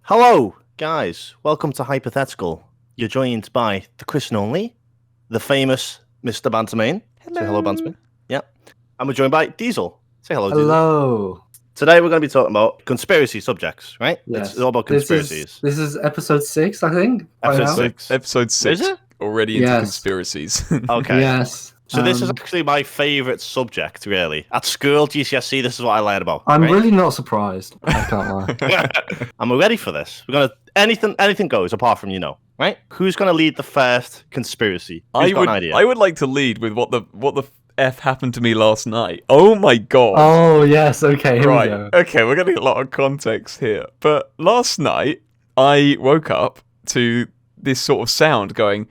Hello, guys. Welcome to Hyperthetical. You're joined by the Chris and Only, the famous Mr. Bantermain. Hello. Say hello, Bantermain. Yeah. And we're joined by Diesel. Say hello, Diesel. Hello. Today we're going to be talking about conspiracy subjects, right? Yes. It's all about conspiracies. This is episode 6, I think. Episode 6. Episode 6. Is it? Already into Yes. conspiracies. Okay. Yes. So this is actually my favourite subject, really. At school, GCSE, this is what I learned about. I'm right? really not surprised. I can't lie. And we're ready for this. We're gonna anything goes apart from right? Who's gonna lead the first conspiracy? Who's got an idea? I would like to lead with what the F happened to me last night. Oh my god. Oh, yes. Okay, here we go. Okay, we're getting a lot of context here. But last night, I woke up to this sort of sound going,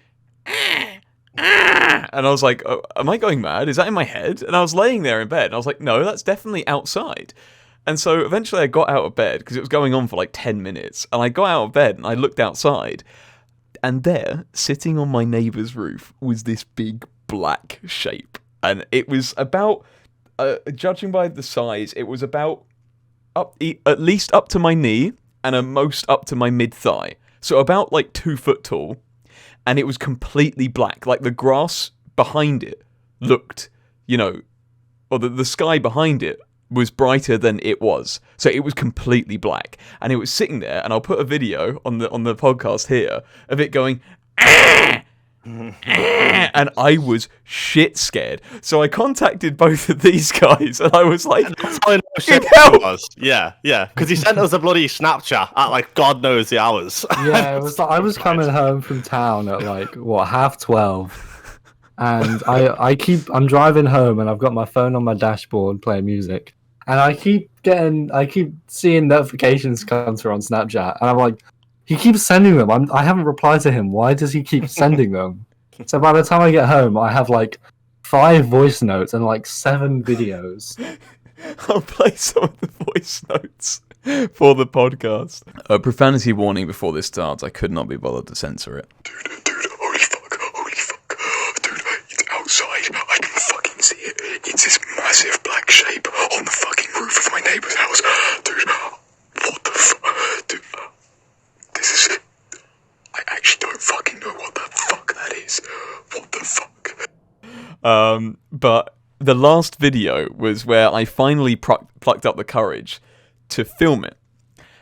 and I was like, oh, am I going mad? Is that in my head? And I was laying there in bed, and I was like, no, that's definitely outside. And so eventually I got out of bed, because it was going on for like 10 minutes, and I got out of bed, and I looked outside, and there, sitting on my neighbour's roof, was this big black shape. And it was about, judging by the size, it was about at least up to my knee, and at most up to my mid-thigh. So about like 2 foot tall. And it was completely black. Like the grass behind it looked, or the sky behind it was brighter than it was. So it was completely black. And it was sitting there, and I'll put a video on the podcast here of it going, ah! And I was shit scared. So I contacted both of these guys, and I was like, that's how I know shit was. Yeah. Because he sent us a bloody Snapchat at like God knows the hours. Yeah, it was like I was coming home from town at like 12:30, and I'm driving home, and I've got my phone on my dashboard playing music, and I keep seeing notifications come through on Snapchat, and I'm like, he keeps sending them. I haven't replied to him. Why does he keep sending them? So by the time I get home, I have like 5 voice notes and like 7 videos. I'll play some of the voice notes for the podcast. A profanity warning before this starts. I could not be bothered to censor it. Dude, holy fuck. Dude, it's outside. I can fucking see it. It's this massive black shape on the fucking roof of my neighbour's house. Dude, what the fuck? Dude, this is... I actually don't fucking know what the fuck that is. What the fuck? But the last video was where I finally plucked up the courage to film it.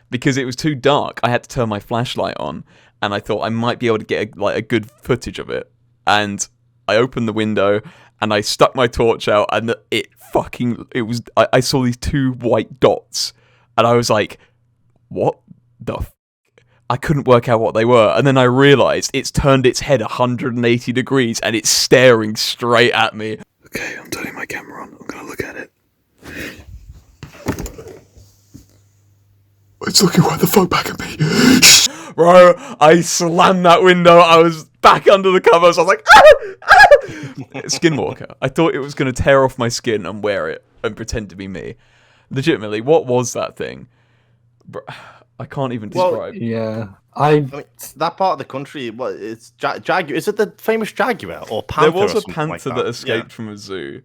Because it was too dark, I had to turn my flashlight on, and I thought I might be able to get a good footage of it. And I opened the window, and I stuck my torch out, and I saw these 2 white dots, and I was like, what the f***? I couldn't work out what they were, and then I realised it's turned its head 180 degrees, and it's staring straight at me. Okay, I'm turning my camera on. I'm gonna look at it. It's looking right the fuck back at me. Bro, I slammed that window. I was back under the covers. I was like, Skinwalker. I thought it was going to tear off my skin and wear it and pretend to be me. Legitimately, what was that thing? Bro, I can't even describe. Yeah, I mean, that part of the country, it's Jaguar. Is it the famous Jaguar or Panther? There was a panther that escaped from a zoo.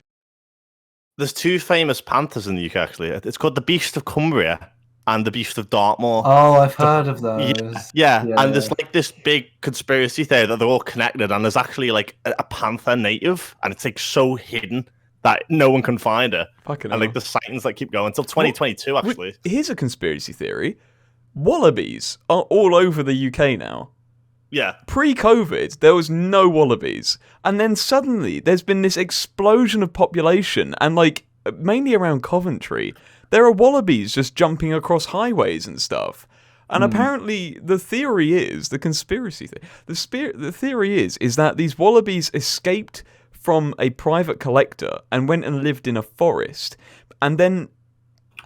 There's 2 famous panthers in the UK, actually. It's called the Beast of Cumbria and the Beast of Dartmoor. Oh, I've heard of those. Yeah. And there's like this big conspiracy theory that they're all connected, and there's actually like a panther native, and it's like so hidden that no one can find it. Fucking and like the sightings that keep going until 2022, actually. Here's a conspiracy theory. Wallabies are all over the UK now. Yeah. Pre-COVID, there was no wallabies. And then suddenly, there's been this explosion of population, and like, mainly around Coventry, there are wallabies just jumping across highways and stuff. And apparently, the theory is, the conspiracy theory, the theory is that these wallabies escaped from a private collector and went and lived in a forest. And then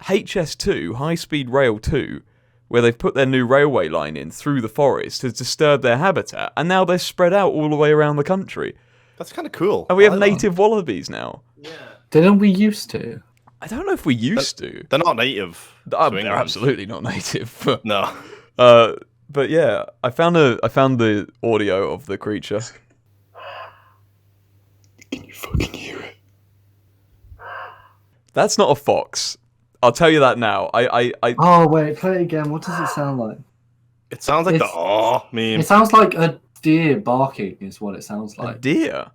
HS2, High Speed Rail 2, where they've put their new railway line in through the forest, has disturbed their habitat, and now they're spread out all the way around the country. That's kind of cool. And we have native wallabies now. Yeah. Didn't we used to? I don't know if we used to. They're not native. They're absolutely not native. But, no. But yeah, I found the audio of the creature. Can you fucking hear it? That's not a fox. I'll tell you that now. Oh wait, play it again. What does it sound like? It sounds like the meme. It sounds like a deer barking is what it sounds A like. deer?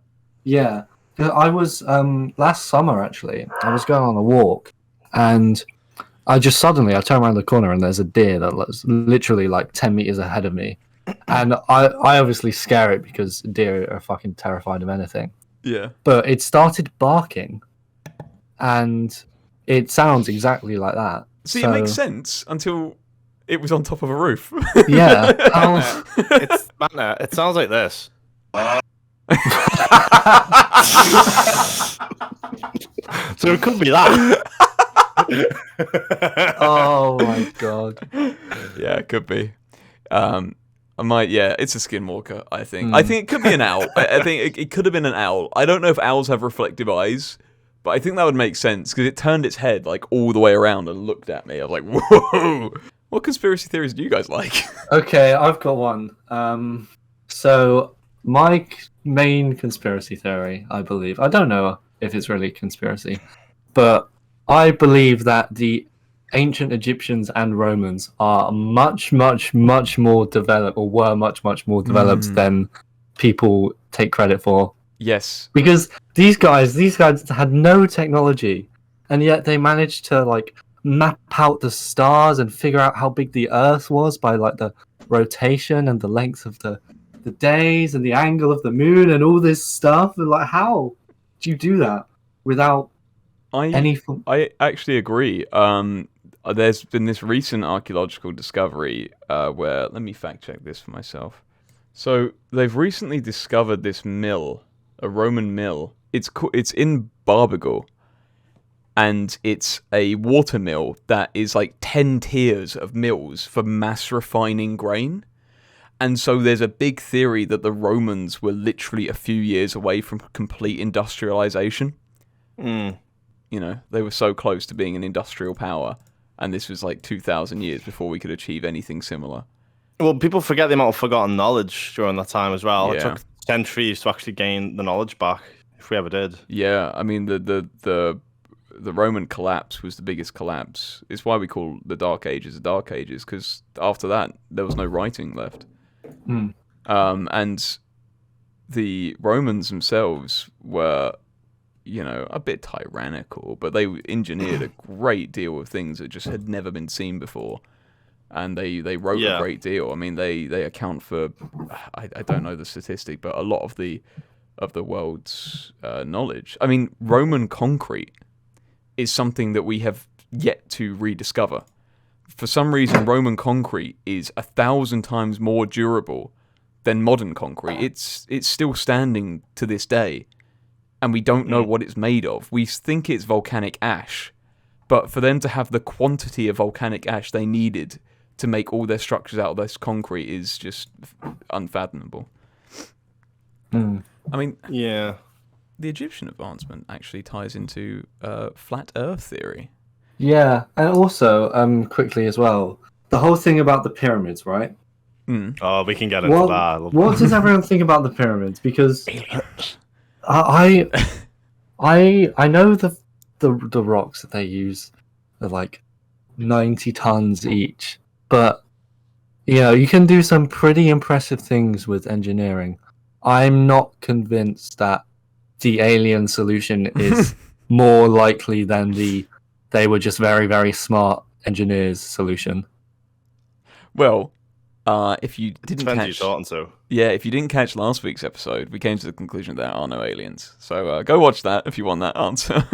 Yeah. I was last summer actually. I was going on a walk, and I turned around the corner and there's a deer that was literally like 10 meters ahead of me, and I obviously scare it because deer are fucking terrified of anything. Yeah. But it started barking, and it sounds exactly like that. See, it makes sense until it was on top of a roof. Yeah. It sounds like this. So it could be that. Oh my god. Yeah, it could be. It's a skinwalker, I think. I think it could be an owl. I think it could have been an owl. I don't know if owls have reflective eyes, but I think that would make sense because it turned its head like all the way around and looked at me. I was like, whoa! What conspiracy theories do you guys like? Okay, I've got one. So my main conspiracy theory, I believe, I don't know if it's really a conspiracy, but I believe that the ancient Egyptians and Romans are much, much, much more developed, or were much, much more developed than people take credit for. Yes. Because these guys had no technology, and yet they managed to like map out the stars and figure out how big the Earth was by like the rotation and the length of the days and the angle of the moon and all this stuff. And like, how do you do that without any? I actually agree. There's been this recent archaeological discovery where, let me fact check this for myself. So they've recently discovered this mill, a Roman mill. It's in Barbagal, and it's a water mill that is like 10 tiers of mills for mass refining grain. And so there's a big theory that the Romans were literally a few years away from complete industrialization. You know, they were so close to being an industrial power, and this was like 2,000 years before we could achieve anything similar. Well, people forget the amount of forgotten knowledge during that time as well. Yeah. It took centuries to actually gain the knowledge back, if we ever did. Yeah, I mean, the Roman collapse was the biggest collapse. It's why we call the Dark Ages the Dark Ages, because after that, there was no writing left. And the Romans themselves were, you know, a bit tyrannical, but they engineered a great deal of things that just had never been seen before. And they wrote a great deal. I mean, they account for, I don't know the statistic, but a lot of the world's knowledge. I mean, Roman concrete is something that we have yet to rediscover. For some reason, Roman concrete is 1,000 times more durable than modern concrete. It's still standing to this day, and we don't know what it's made of. We think it's volcanic ash, but for them to have the quantity of volcanic ash they needed to make all their structures out of this concrete is just unfathomable. I mean, yeah, the Egyptian advancement actually ties into flat Earth theory. Yeah, and also, quickly as well, the whole thing about the pyramids, right? Oh, we can get into that. What does everyone think about the pyramids? Because aliens. I know the rocks that they use are like 90 tons each, but you know, you can do some pretty impressive things with engineering. I'm not convinced that the alien solution is more likely than they were just very, very smart engineers solution. Well, if you didn't Depends who catch, you're talking to. yeah, if you didn't catch last week's episode, we came to the conclusion that there are no aliens. So go watch that if you want that answer.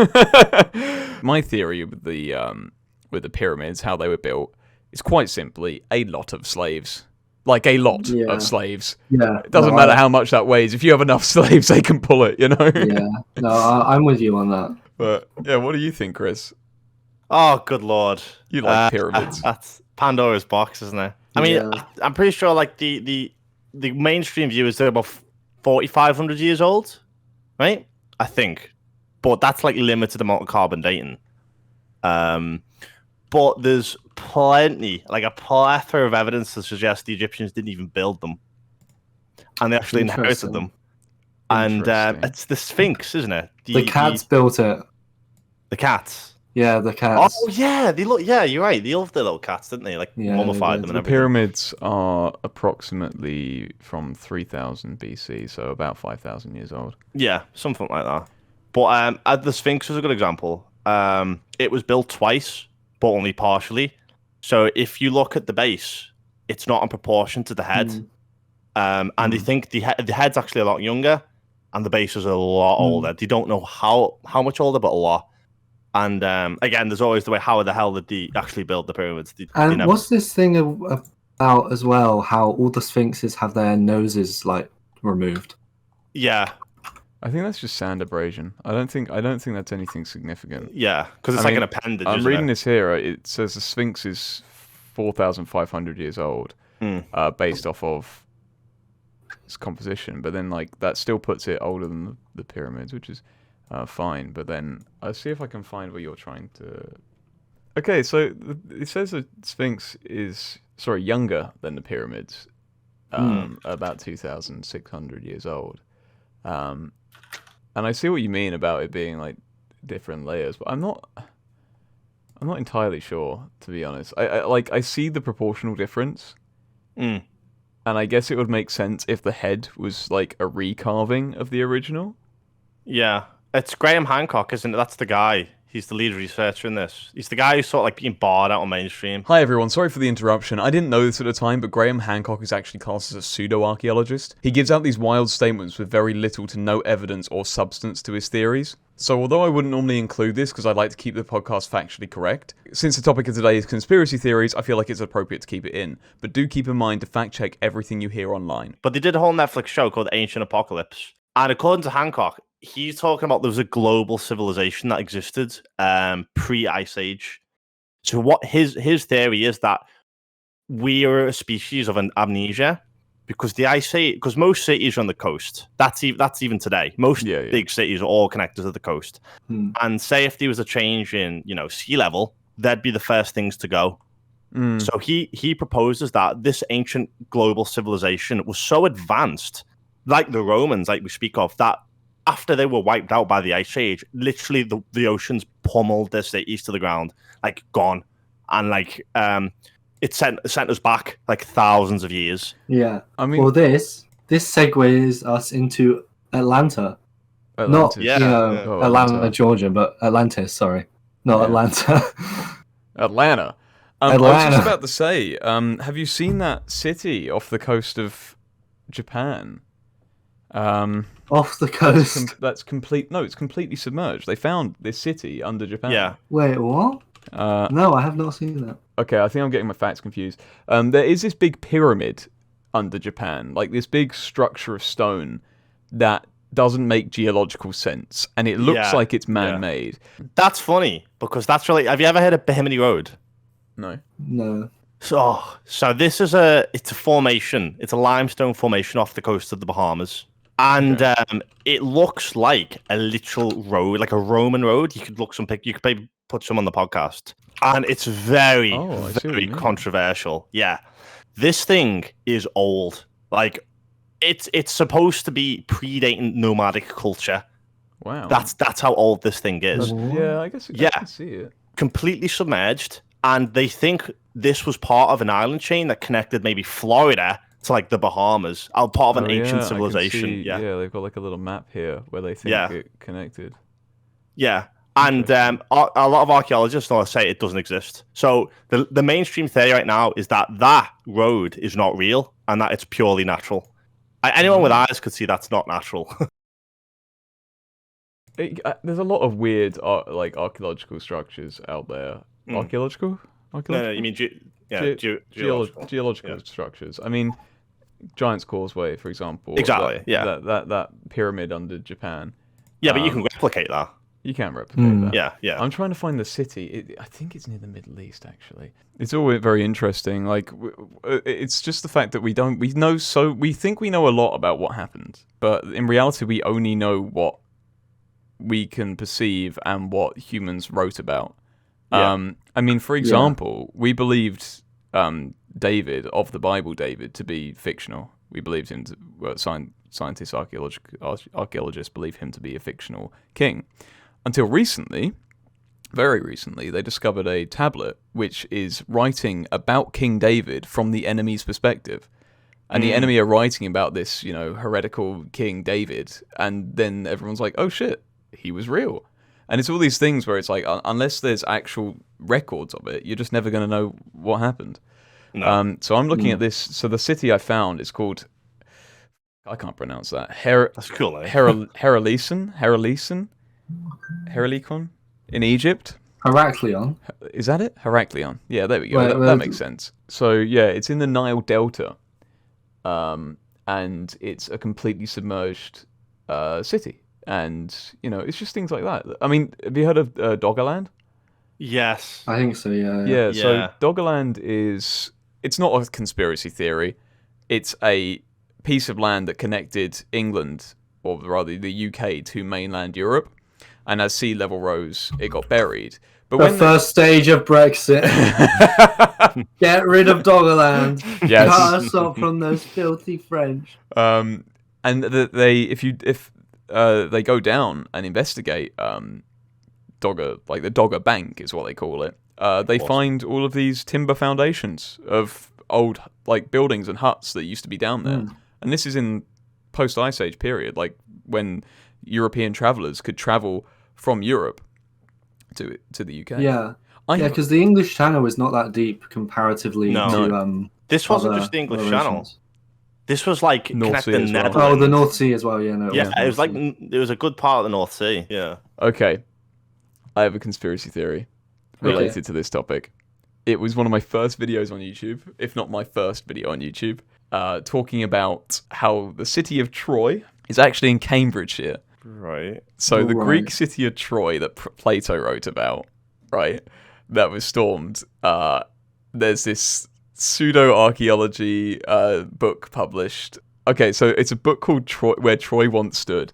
My theory with the pyramids, how they were built, is quite simply a lot of slaves. Like a lot of slaves. Yeah, It doesn't matter how much that weighs. If you have enough slaves, they can pull it. You know. Yeah, no, I'm with you on that. But yeah, what do you think, Chris? Oh, good lord. You like pyramids? That's Pandora's box, isn't it? I mean, Yeah. I'm pretty sure like the mainstream view is they're about 4,500 years old, right? I think, but that's like limited amount of carbon dating. But there's plenty, like a plethora of evidence to suggest the Egyptians didn't even build them, and they actually inherited them. And Interesting. it's the Sphinx, isn't it? The cats built it. The cats. Yeah, the cats. Oh yeah, they look. Yeah, you're right. They loved their little cats, didn't they? Like Yeah, mummified they them did. and The everything. pyramids are approximately from 3000 BC, so about 5000 years old. Yeah, something like that. But the Sphinx is a good example. It was built twice, but only partially. So if you look at the base, it's not in proportion to the head. And they think the head's actually a lot younger, and the base is a lot older. They don't know how much older, but a lot. And again, there's always the way, how the hell did they actually build the pyramids? They And never... what's this thing about as well? How all the sphinxes have their noses like removed. Yeah, I think that's just sand abrasion. I don't think that's anything significant. yeah, because it's I like mean, an appendage. I'm isn't reading it? this here. It says the Sphinx is 4,500 years old, based off of its composition. But then, like, that still puts it older than the pyramids, which is fine. But then I'll see if I can find where you're trying to. Okay, so it says the Sphinx is younger than the pyramids, about 2,600 years old. And I see what you mean about it being like different layers, but I'm not entirely sure, to be honest. I see the proportional difference, and I guess it would make sense if the head was like a recarving of the original. Yeah, it's Graham Hancock, isn't it? That's the guy. He's the lead researcher in this. He's the guy who's sort of like being barred out on mainstream. Hi everyone, sorry for the interruption. I didn't know this at the time, but Graham Hancock is actually classed as a pseudo-archaeologist. He gives out these wild statements with very little to no evidence or substance to his theories. So although I wouldn't normally include this because I'd like to keep the podcast factually correct, since the topic of today is conspiracy theories, I feel like it's appropriate to keep it in. But do keep in mind to fact check everything you hear online. But they did a whole Netflix show called Ancient Apocalypse. And according to Hancock, he's talking about there was a global civilization that existed pre-Ice Age. So what his theory is that we are a species of an amnesia because the Ice Age, because most cities are on the coast. That's even today. Most big cities are all connected to the coast. And say if there was a change in sea level, they'd be the first things to go. So he proposes that this ancient global civilization was so advanced, like the Romans, like we speak of, that after they were wiped out by the Ice Age, literally the oceans pummeled their cities to the ground, like gone, and like it sent us back like thousands of years. Yeah, I mean, well, this segues us into Atlanta. Atlantis. Not Oh, Atlanta, Georgia, but Atlantis. Sorry, not Atlanta. Atlanta. I was just about to say, have you seen that city off the coast of Japan? Off the coast. That's complete. No, it's completely submerged. They found this city under Japan. Yeah. Wait, what? No, I have not seen that. Okay, I think I'm getting my facts confused. There is this big pyramid under Japan, like this big structure of stone that doesn't make geological sense, and it looks like it's man-made. That's funny because that's really. Have you ever heard of Bimini Road? No. So this is it's a formation. It's a limestone formation off the coast of the Bahamas. And it looks like a literal road, like a Roman road. You could look some you could maybe put some on the podcast. And it's very, very controversial. Yeah. This thing is old. Like it's supposed to be predating nomadic culture. Wow. That's how old this thing is. Yeah, I guess I can see it. Completely submerged. And they think this was part of an island chain that connected maybe Florida to like the Bahamas, part of an ancient civilization. Yeah, they've got like a little map here where they think it connected. Yeah, and a lot of archaeologists will say it doesn't exist. So the mainstream theory right now is that road is not real and that it's purely natural. Anyone with eyes could see that's not natural. There's a lot of weird archaeological structures out there. Archaeological? No, you mean geological structures. I mean, Giant's Causeway, for example. Exactly. That pyramid under Japan. Yeah, but you can replicate that. You can replicate that. Yeah. I'm trying to find the city. I think it's near the Middle East, actually. It's all very interesting. Like, it's just the fact that we think we know a lot about what happened, but in reality, we only know what we can perceive and what humans wrote about. Yeah. I mean, for example, we believed David of the Bible, David, to be fictional. We believed him scientists, archaeologists believe him to be a fictional king. Until recently, very recently, they discovered a tablet which is writing about King David from the enemy's perspective. And the enemy are writing about this, heretical King David. And then everyone's like, oh shit, he was real. And it's all these things where it's like, unless there's actual records of it, you're just never going to know what happened. No. So I'm looking at this. So the city I found is called, I can't pronounce that. That's cool, eh? Heraklion in Egypt. Heraklion. Is that it? Heraklion. Yeah, there we go. That makes sense. So yeah, it's in the Nile Delta. And it's a completely submerged city. And, it's just things like that. I mean, have you heard of Doggerland? Yes. I think so, yeah. Yeah, so Doggerland it's not a conspiracy theory. It's a piece of land that connected England, or rather the UK, to mainland Europe. And as sea level rose, it got buried. But the first stage of Brexit. Get rid of Doggerland. Yes. Cut us off from those filthy French. And if they go down and investigate Dogger, like the Dogger Bank is what they call it. They find all of these timber foundations of old buildings and huts that used to be down there. And this is in post Ice Age period, like when European travelers could travel from Europe to the UK. Yeah. Because the English Channel is not that deep comparatively to this wasn't just the English Channel. This was like North Sea as well. Netherlands. Oh, the North Sea as well. Yeah, no. It was like it was a good part of the North Sea. Yeah. Okay, I have a conspiracy theory related to this topic. It was one of my first videos on YouTube, if not my first video on YouTube, talking about how the city of Troy is actually in Cambridgeshire. Right. So the Greek city of Troy that Plato wrote about, right, that was stormed. There's this pseudo-archaeology book published. Okay, so it's a book called Troy, Where Troy Once Stood.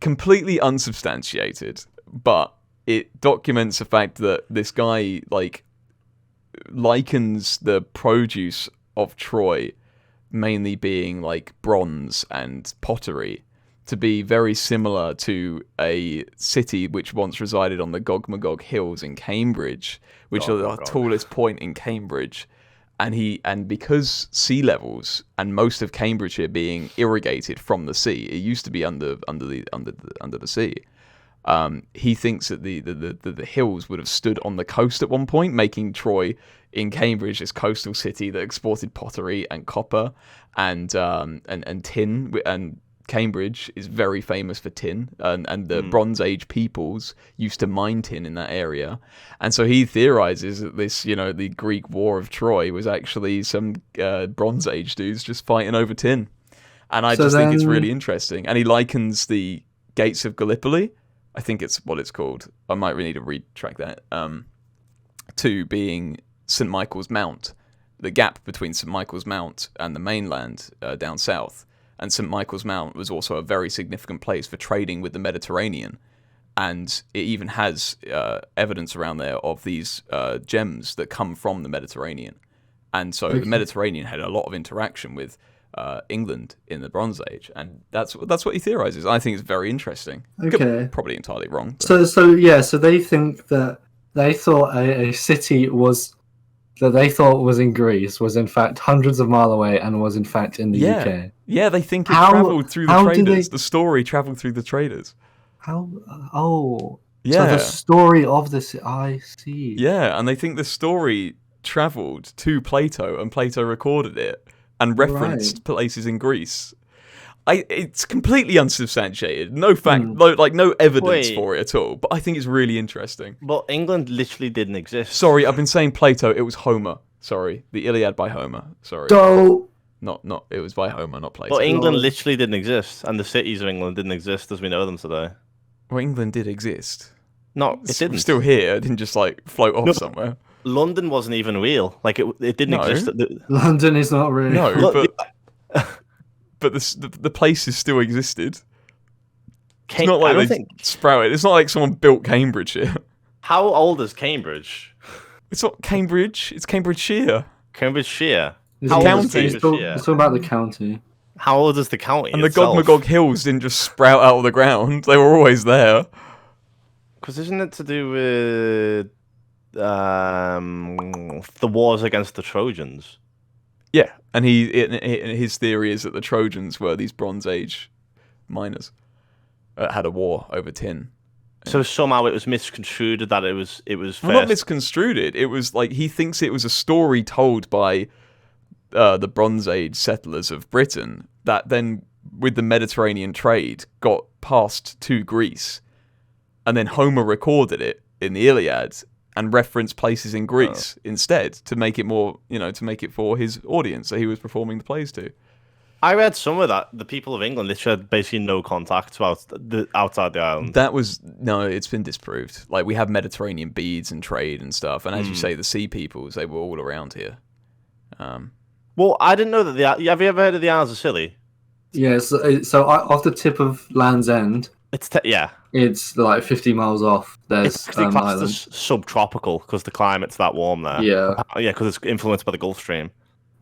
Completely unsubstantiated, but it documents the fact that this guy, likens the produce of Troy, mainly being, bronze and pottery, to be very similar to a city which once resided on the Gog-Magog Hills in Cambridge, which are the tallest point in Cambridge. And because sea levels and most of Cambridgeshire being irrigated from the sea, it used to be under the sea. He thinks that the hills would have stood on the coast at one point, making Troy in Cambridge this coastal city that exported pottery and copper and tin. And Cambridge is very famous for tin, and the Bronze Age peoples used to mine tin in that area. And so he theorizes that this, the Greek War of Troy was actually some Bronze Age dudes just fighting over tin. And I think it's really interesting. And he likens the Gates of Gallipoli, I think it's what it's called, I might really need to retrack that, to being St. Michael's Mount, the gap between St. Michael's Mount and the mainland down south. And St. Michael's Mount was also a very significant place for trading with the Mediterranean. And it even has evidence around there of these gems that come from the Mediterranean. And so the Mediterranean had a lot of interaction with England in the Bronze Age. And that's what he theorizes. I think it's very interesting. Okay. Probably entirely wrong. But. So they think that they thought a city that they thought was in Greece was in fact hundreds of miles away and was in fact in the UK. Yeah, they think it travelled through the traders. The story travelled through the traders. How? Oh. Yeah. So the story of this, I see. Yeah, and they think the story travelled to Plato and Plato recorded it and referenced places in Greece. It's completely unsubstantiated. No fact, no evidence for it at all. But I think it's really interesting. But England literally didn't exist. Sorry, I've been saying Plato. It was Homer. Sorry, the Iliad by Homer. Sorry. Not. It was by Homer, not Plato. But England literally didn't exist, and the cities of England didn't exist as we know them today. Well, England did exist. No, it didn't. It's still here. It didn't just float off somewhere. London wasn't even real. It didn't exist. London is not real. No, but the places still existed. It's not like they sprouted. It's not like someone built Cambridge here. How old is Cambridge? It's not Cambridge. It's Cambridgeshire. Cambridgeshire. How old is Cambridgeshire? It's talking about the county. How old is the county? And the Gog-Magog Hills didn't just sprout out of the ground. They were always there. Because isn't it to do with the wars against the Trojans? Yeah, and his theory is that the Trojans were these Bronze Age miners that had a war over tin. So somehow it was misconstrued that it was Well, not misconstrued. It was like he thinks it was a story told by the Bronze Age settlers of Britain that then, with the Mediterranean trade, got passed to Greece, and then Homer recorded it in the Iliad and referenced places in Greece instead to make it more, to make it for his audience that he was performing the plays to. I read some of that. The people of England, they had basically no contact outside the island. It's been disproved. Like, we have Mediterranean beads and trade and stuff, and as you say, the sea peoples, they were all around here. Well, I didn't know that. Have you ever heard of the Isles of Scilly? Yeah, so off the tip of Land's End, it's like 50 miles off. There's it's classed island. as subtropical because the climate's that warm there. Yeah, because it's influenced by the Gulf Stream.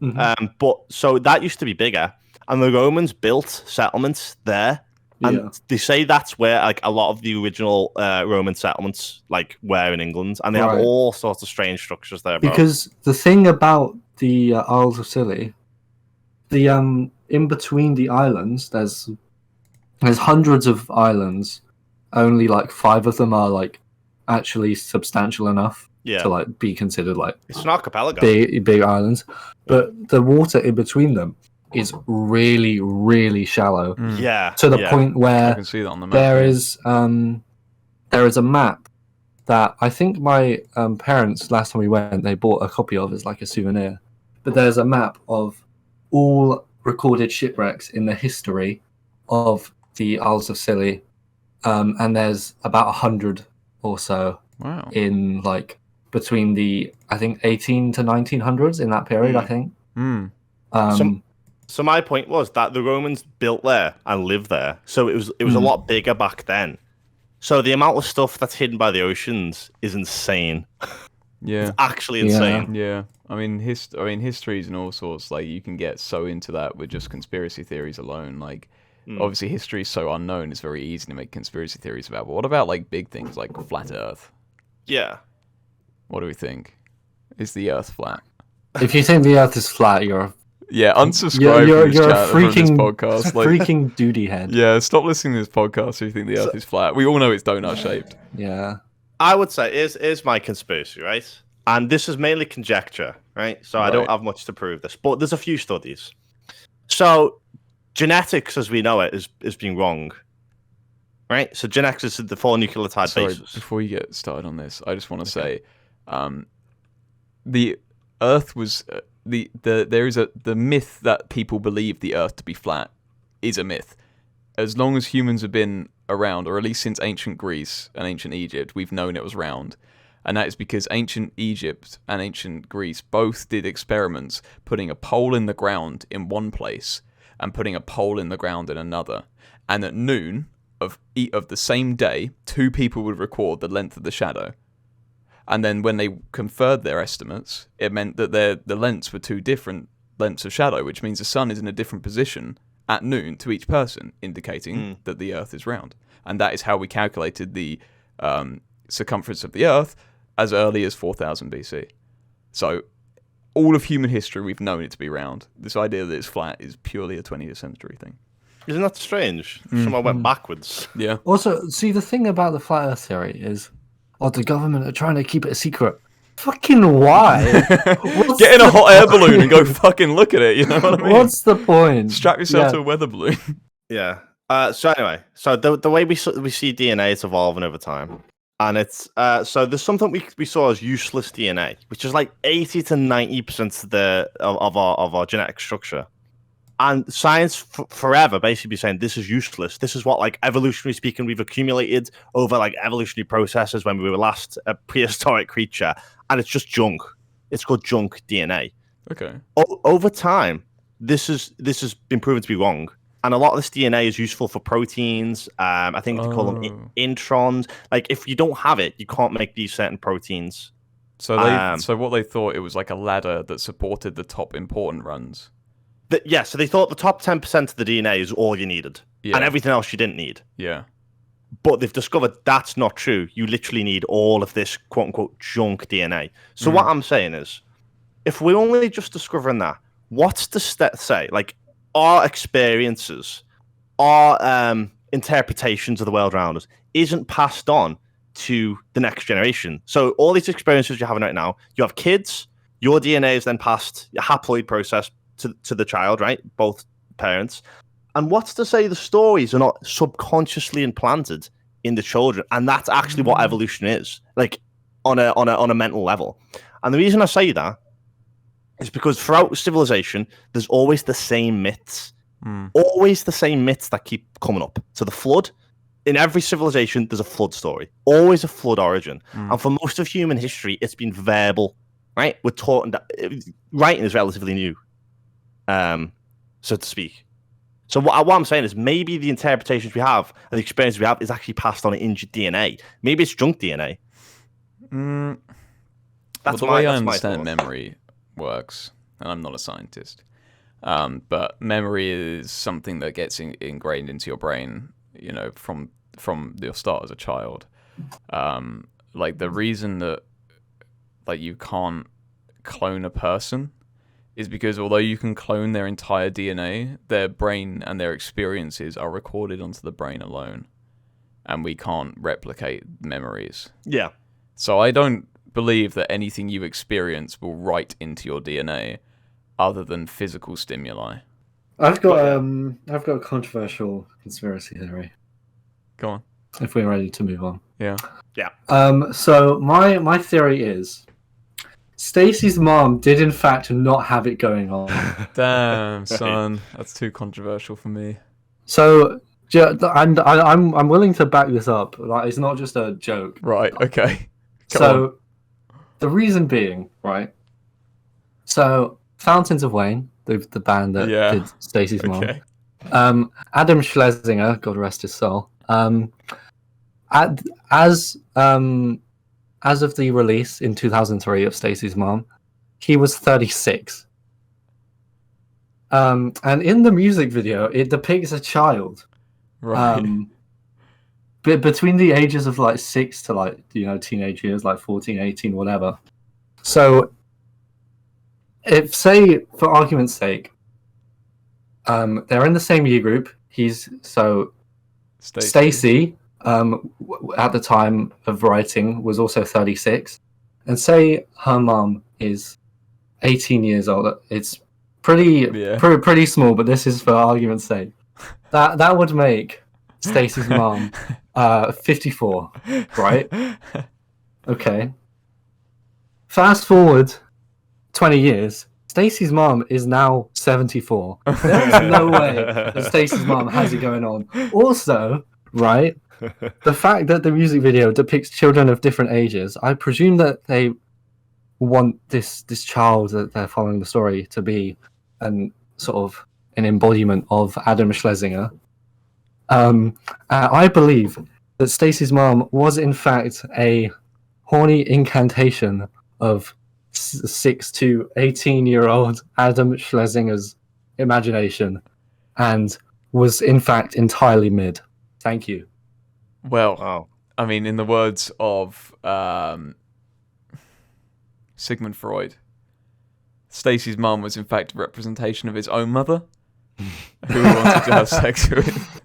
Mm-hmm. But so that used to be bigger, and the Romans built settlements there, and they say that's where like a lot of the original Roman settlements like were in England, and they have all sorts of strange structures there. Because the thing about the Isles of Scilly, the in between the islands, there's hundreds of islands. Only like 5 of them are like actually substantial enough to like be considered like it's an archipelago, big islands. But the water in between them is really, really shallow. To the point where I can see that on the map, there is a map that I think my parents, last time we went, they bought a copy of as like a souvenir. But there's a map of all recorded shipwrecks in the history of the Isles of Scilly, and there's about 100 or so in like between the I think 18 to 1900s in that period. I think. So my point was that the Romans built there and lived there, so it was a lot bigger back then. So the amount of stuff that's hidden by the oceans is insane. Yeah, it's actually insane. Yeah, I mean, histories and all sorts. Like, you can get so into that with just conspiracy theories alone. Like, obviously, history is so unknown; it's very easy to make conspiracy theories about. But what about like big things like flat Earth? Yeah. What do we think? Is the Earth flat? If you think the Earth is flat, you're unsubscribe from this podcast. Like, freaking duty head. Yeah, stop listening to this podcast if you think the Earth is flat. We all know it's donut shaped. Yeah. I would say is my conspiracy, right? And this is mainly conjecture, right? So I don't have much to prove this, but there's a few studies. So genetics, as we know it, is being wrong, right? So genetics is the 4 nucleotide bases. Before you get started on this, I just want to say, the Earth was the myth that people believe the Earth to be flat is a myth. As long as humans have been around, or at least since ancient Greece and ancient Egypt, we've known it was round. And that is because ancient Egypt and ancient Greece both did experiments putting a pole in the ground in one place and putting a pole in the ground in another. And at noon of the same day, 2 people would record the length of the shadow. And then when they conferred their estimates, it meant that the lengths were 2 different lengths of shadow, which means the sun is in a different position at noon to each person, indicating that the Earth is round. And that is how we calculated the circumference of the Earth as early as 4000 BC. So all of human history, we've known it to be round. This idea that it's flat is purely a 20th century thing. Isn't that strange? Someone went backwards. Yeah. Also, see, the thing about the flat Earth theory is, the government are trying to keep it a secret. Fucking why? Get in a hot air balloon and go fucking look at it, you know what I mean? What's the point? Strap yourself to a weather balloon. Yeah. So anyway, the way we see DNA is evolving over time. And it's so there's something we saw as useless DNA, which is like 80 to 90% of our genetic structure. And science forever basically be saying this is useless. This is what, like, evolutionary speaking, we've accumulated over like evolutionary processes when we were last a prehistoric creature, and it's just junk. It's called junk DNA. Okay. Over time, this has been proven to be wrong, and a lot of this DNA is useful for proteins. I think they call them introns. Like, if you don't have it, you can't make these certain proteins. So what they thought, it was like a ladder that supported the top important runs. So they thought the top 10% of the DNA is all you needed, and everything else you didn't need. Yeah. but they've discovered that's not true. You literally need all of this quote unquote junk DNA. So what I'm saying is, if we're only just discovering that, what's the say? Like, our experiences, our interpretations of the world around us isn't passed on to the next generation. So all these experiences you're having right now, you have kids, your DNA is then passed, your haploid process to the child, right? Both parents. And what's to say the stories are not subconsciously implanted in the children? And that's actually what evolution is, like on a mental level. And the reason I say that is because throughout civilization, there's always the same myths. Always the same myths that keep coming up. So the flood, in every civilization, there's a flood story. Always a flood origin. And for most of human history, it's been verbal, right? We're taught that writing is relatively new, so to speak. So what I'm saying is maybe the interpretations we have and the experiences we have is actually passed on in your DNA. Maybe it's junk DNA. That's the way I understand memory works, and I'm not a scientist, but memory is something that gets ingrained into your brain, you know, from your start as a child. Like the reason that like you can't clone a person is because although you can clone their entire DNA, their brain and their experiences are recorded onto the brain alone, and we can't replicate memories. Yeah. So I don't believe that anything you experience will write into your DNA other than physical stimuli. I've got a controversial conspiracy theory. Go on. If we're ready to move on. Yeah. So my theory is Stacy's mom did in fact not have it going on. Damn, son, that's too controversial for me. So, and I'm willing to back this up. Like, it's not just a joke. Right. Okay. So, the reason being, right? So, Fountains of Wayne, the band that did Stacy's mom. Adam Schlesinger, God rest his soul. As of the release in 2003 of Stacy's Mom, he was 36. And in the music video, it depicts a child. Right. Between the ages of like 6 to like, you know, teenage years, like 14, 18, whatever. So, if, say, for argument's sake, they're in the same year group. Stacy, at the time of writing, was also 36, and say her mum is 18 years old. It's pretty small, but this is for argument's sake. That would make Stacy's mum 54, right? Okay. Fast forward 20 years. Stacy's mom is now 74. There's no way that Stacy's mom has it going on. Also, right, the fact that the music video depicts children of different ages, I presume that they want this child that they're following the story to be an embodiment of Adam Schlesinger. I believe that Stacy's mom was in fact a horny incantation of 6 to 18-year-old Adam Schlesinger's imagination, and was in fact entirely mid. Thank you. Well, I mean, in the words of Sigmund Freud, Stacy's mum was in fact a representation of his own mother, who he wanted to have sex with.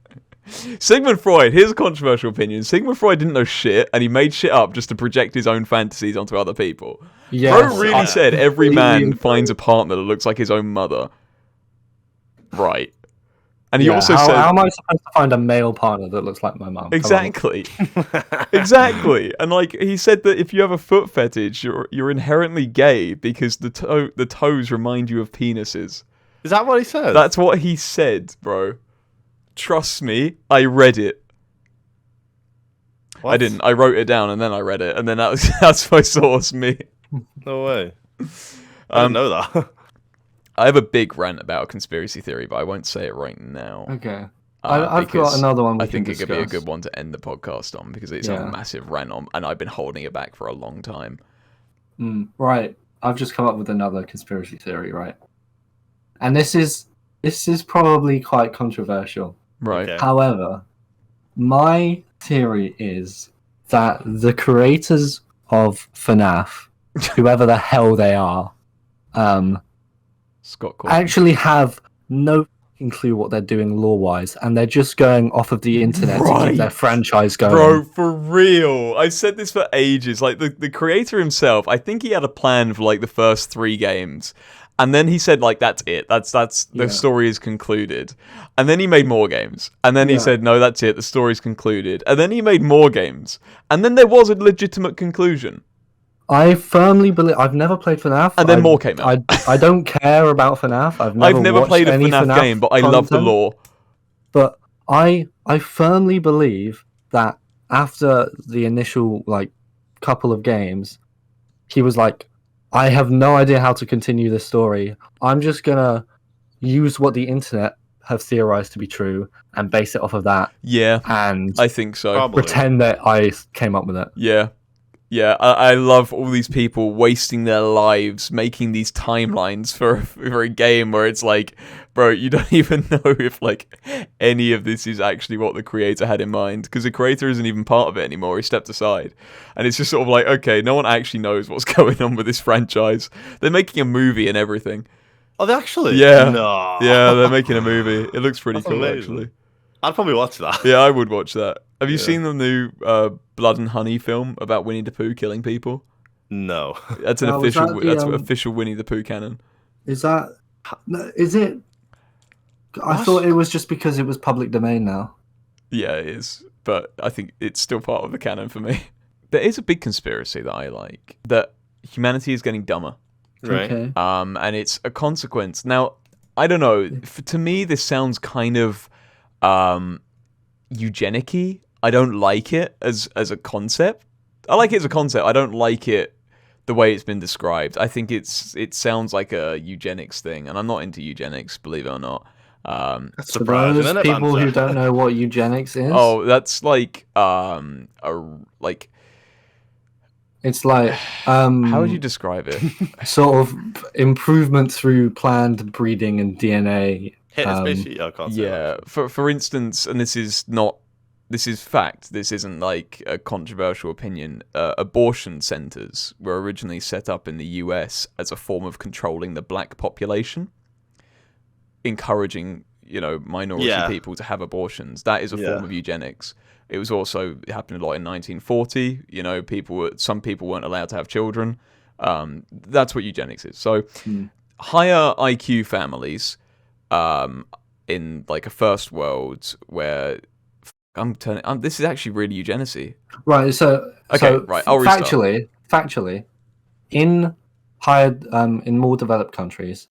Sigmund Freud, here's a controversial opinion. Sigmund Freud didn't know shit, and he made shit up just to project his own fantasies onto other people. Yes, Bro really said every man finds a partner that looks like his own mother. Right. And he also said... How am I supposed to find a male partner that looks like my mum? Exactly. Exactly. And like he said that if you have a foot fetish, you're inherently gay because the toes remind you of penises. Is that what he said? That's what he said, bro. Trust me, I read it. What? I didn't. I wrote it down and then I read it, and then that's my source, me. No way. I didn't know that. I have a big rant about a conspiracy theory, but I won't say it right now. Okay. I've got another one. I think it could be a good one to end the podcast on because it's a massive rant on, and I've been holding it back for a long time. Right. I've just come up with another conspiracy theory, right? And this is probably quite controversial. Right. Okay. However, my theory is that the creators of FNAF, whoever the hell they are, Scott Cawthon. actually have no fucking clue what they're doing lore-wise, and they're just going off of the internet to keep their Right. franchise going. Bro, for real. I've said this for ages. Like, the creator himself, I think he had a plan for, like, the first 3 games. And then he said, like, that's it. That's the story is concluded. And then he made more games. And then he said, no, that's it. The story's concluded. And then he made more games. And then there was a legitimate conclusion. I firmly believe... I've never played FNAF. And then more came out. I don't care about FNAF. I've never played a any FNAF game, but I love the lore. But I firmly believe that after the initial, like, couple of games, he was like, I have no idea how to continue this story. I'm just gonna use what the internet have theorized to be true and base it off of that. Yeah, and I think so. Probably. Pretend that I came up with it. Yeah. Yeah, I love all these people wasting their lives making these timelines for a game where it's like, bro, you don't even know if, like, any of this is actually what the creator had in mind, because the creator isn't even part of it anymore. He stepped aside. And it's just sort of like, okay, no one actually knows what's going on with this franchise. They're making a movie and everything. Oh, they actually? Yeah. No. Yeah, they're making a movie. It looks pretty That's cool, amazing. actually. I'd probably watch that. Yeah, I would watch that. Have you seen the new Blood and Honey film about Winnie the Pooh killing people? No. That's an Oh, was official. that the, That's official Winnie the Pooh canon. Is that... Is it... I thought it was just because it was public domain now. Yeah, it is. But I think it's still part of the canon for me. There is a big conspiracy that I like, that humanity is getting dumber. Right. Okay. And it's a consequence. Now, I don't know. To me, this sounds kind of eugenic-y. I don't like it as a concept. I like it as a concept. I don't like it the way it's been described. I think it sounds like a eugenics thing, and I'm not into eugenics, believe it or not. That's For surprising, those isn't it, people Banter? who don't know what eugenics is, Oh, that's like it's like how would you describe it? sort of improvement through planned breeding and DNA. It's basically, I can't say Yeah, for instance, and this is fact. This isn't like a controversial opinion. Abortion centers were originally set up in the US as a form of controlling the black population, encouraging minority people to have abortions. That is a form of eugenics. It was also, it happened a lot in 1940. Some people weren't allowed to have children. That's what eugenics is. So higher IQ families in like a first world where this is actually really eugenicsy. Right. So right, I'll restart. Factually, in higher in more developed countries,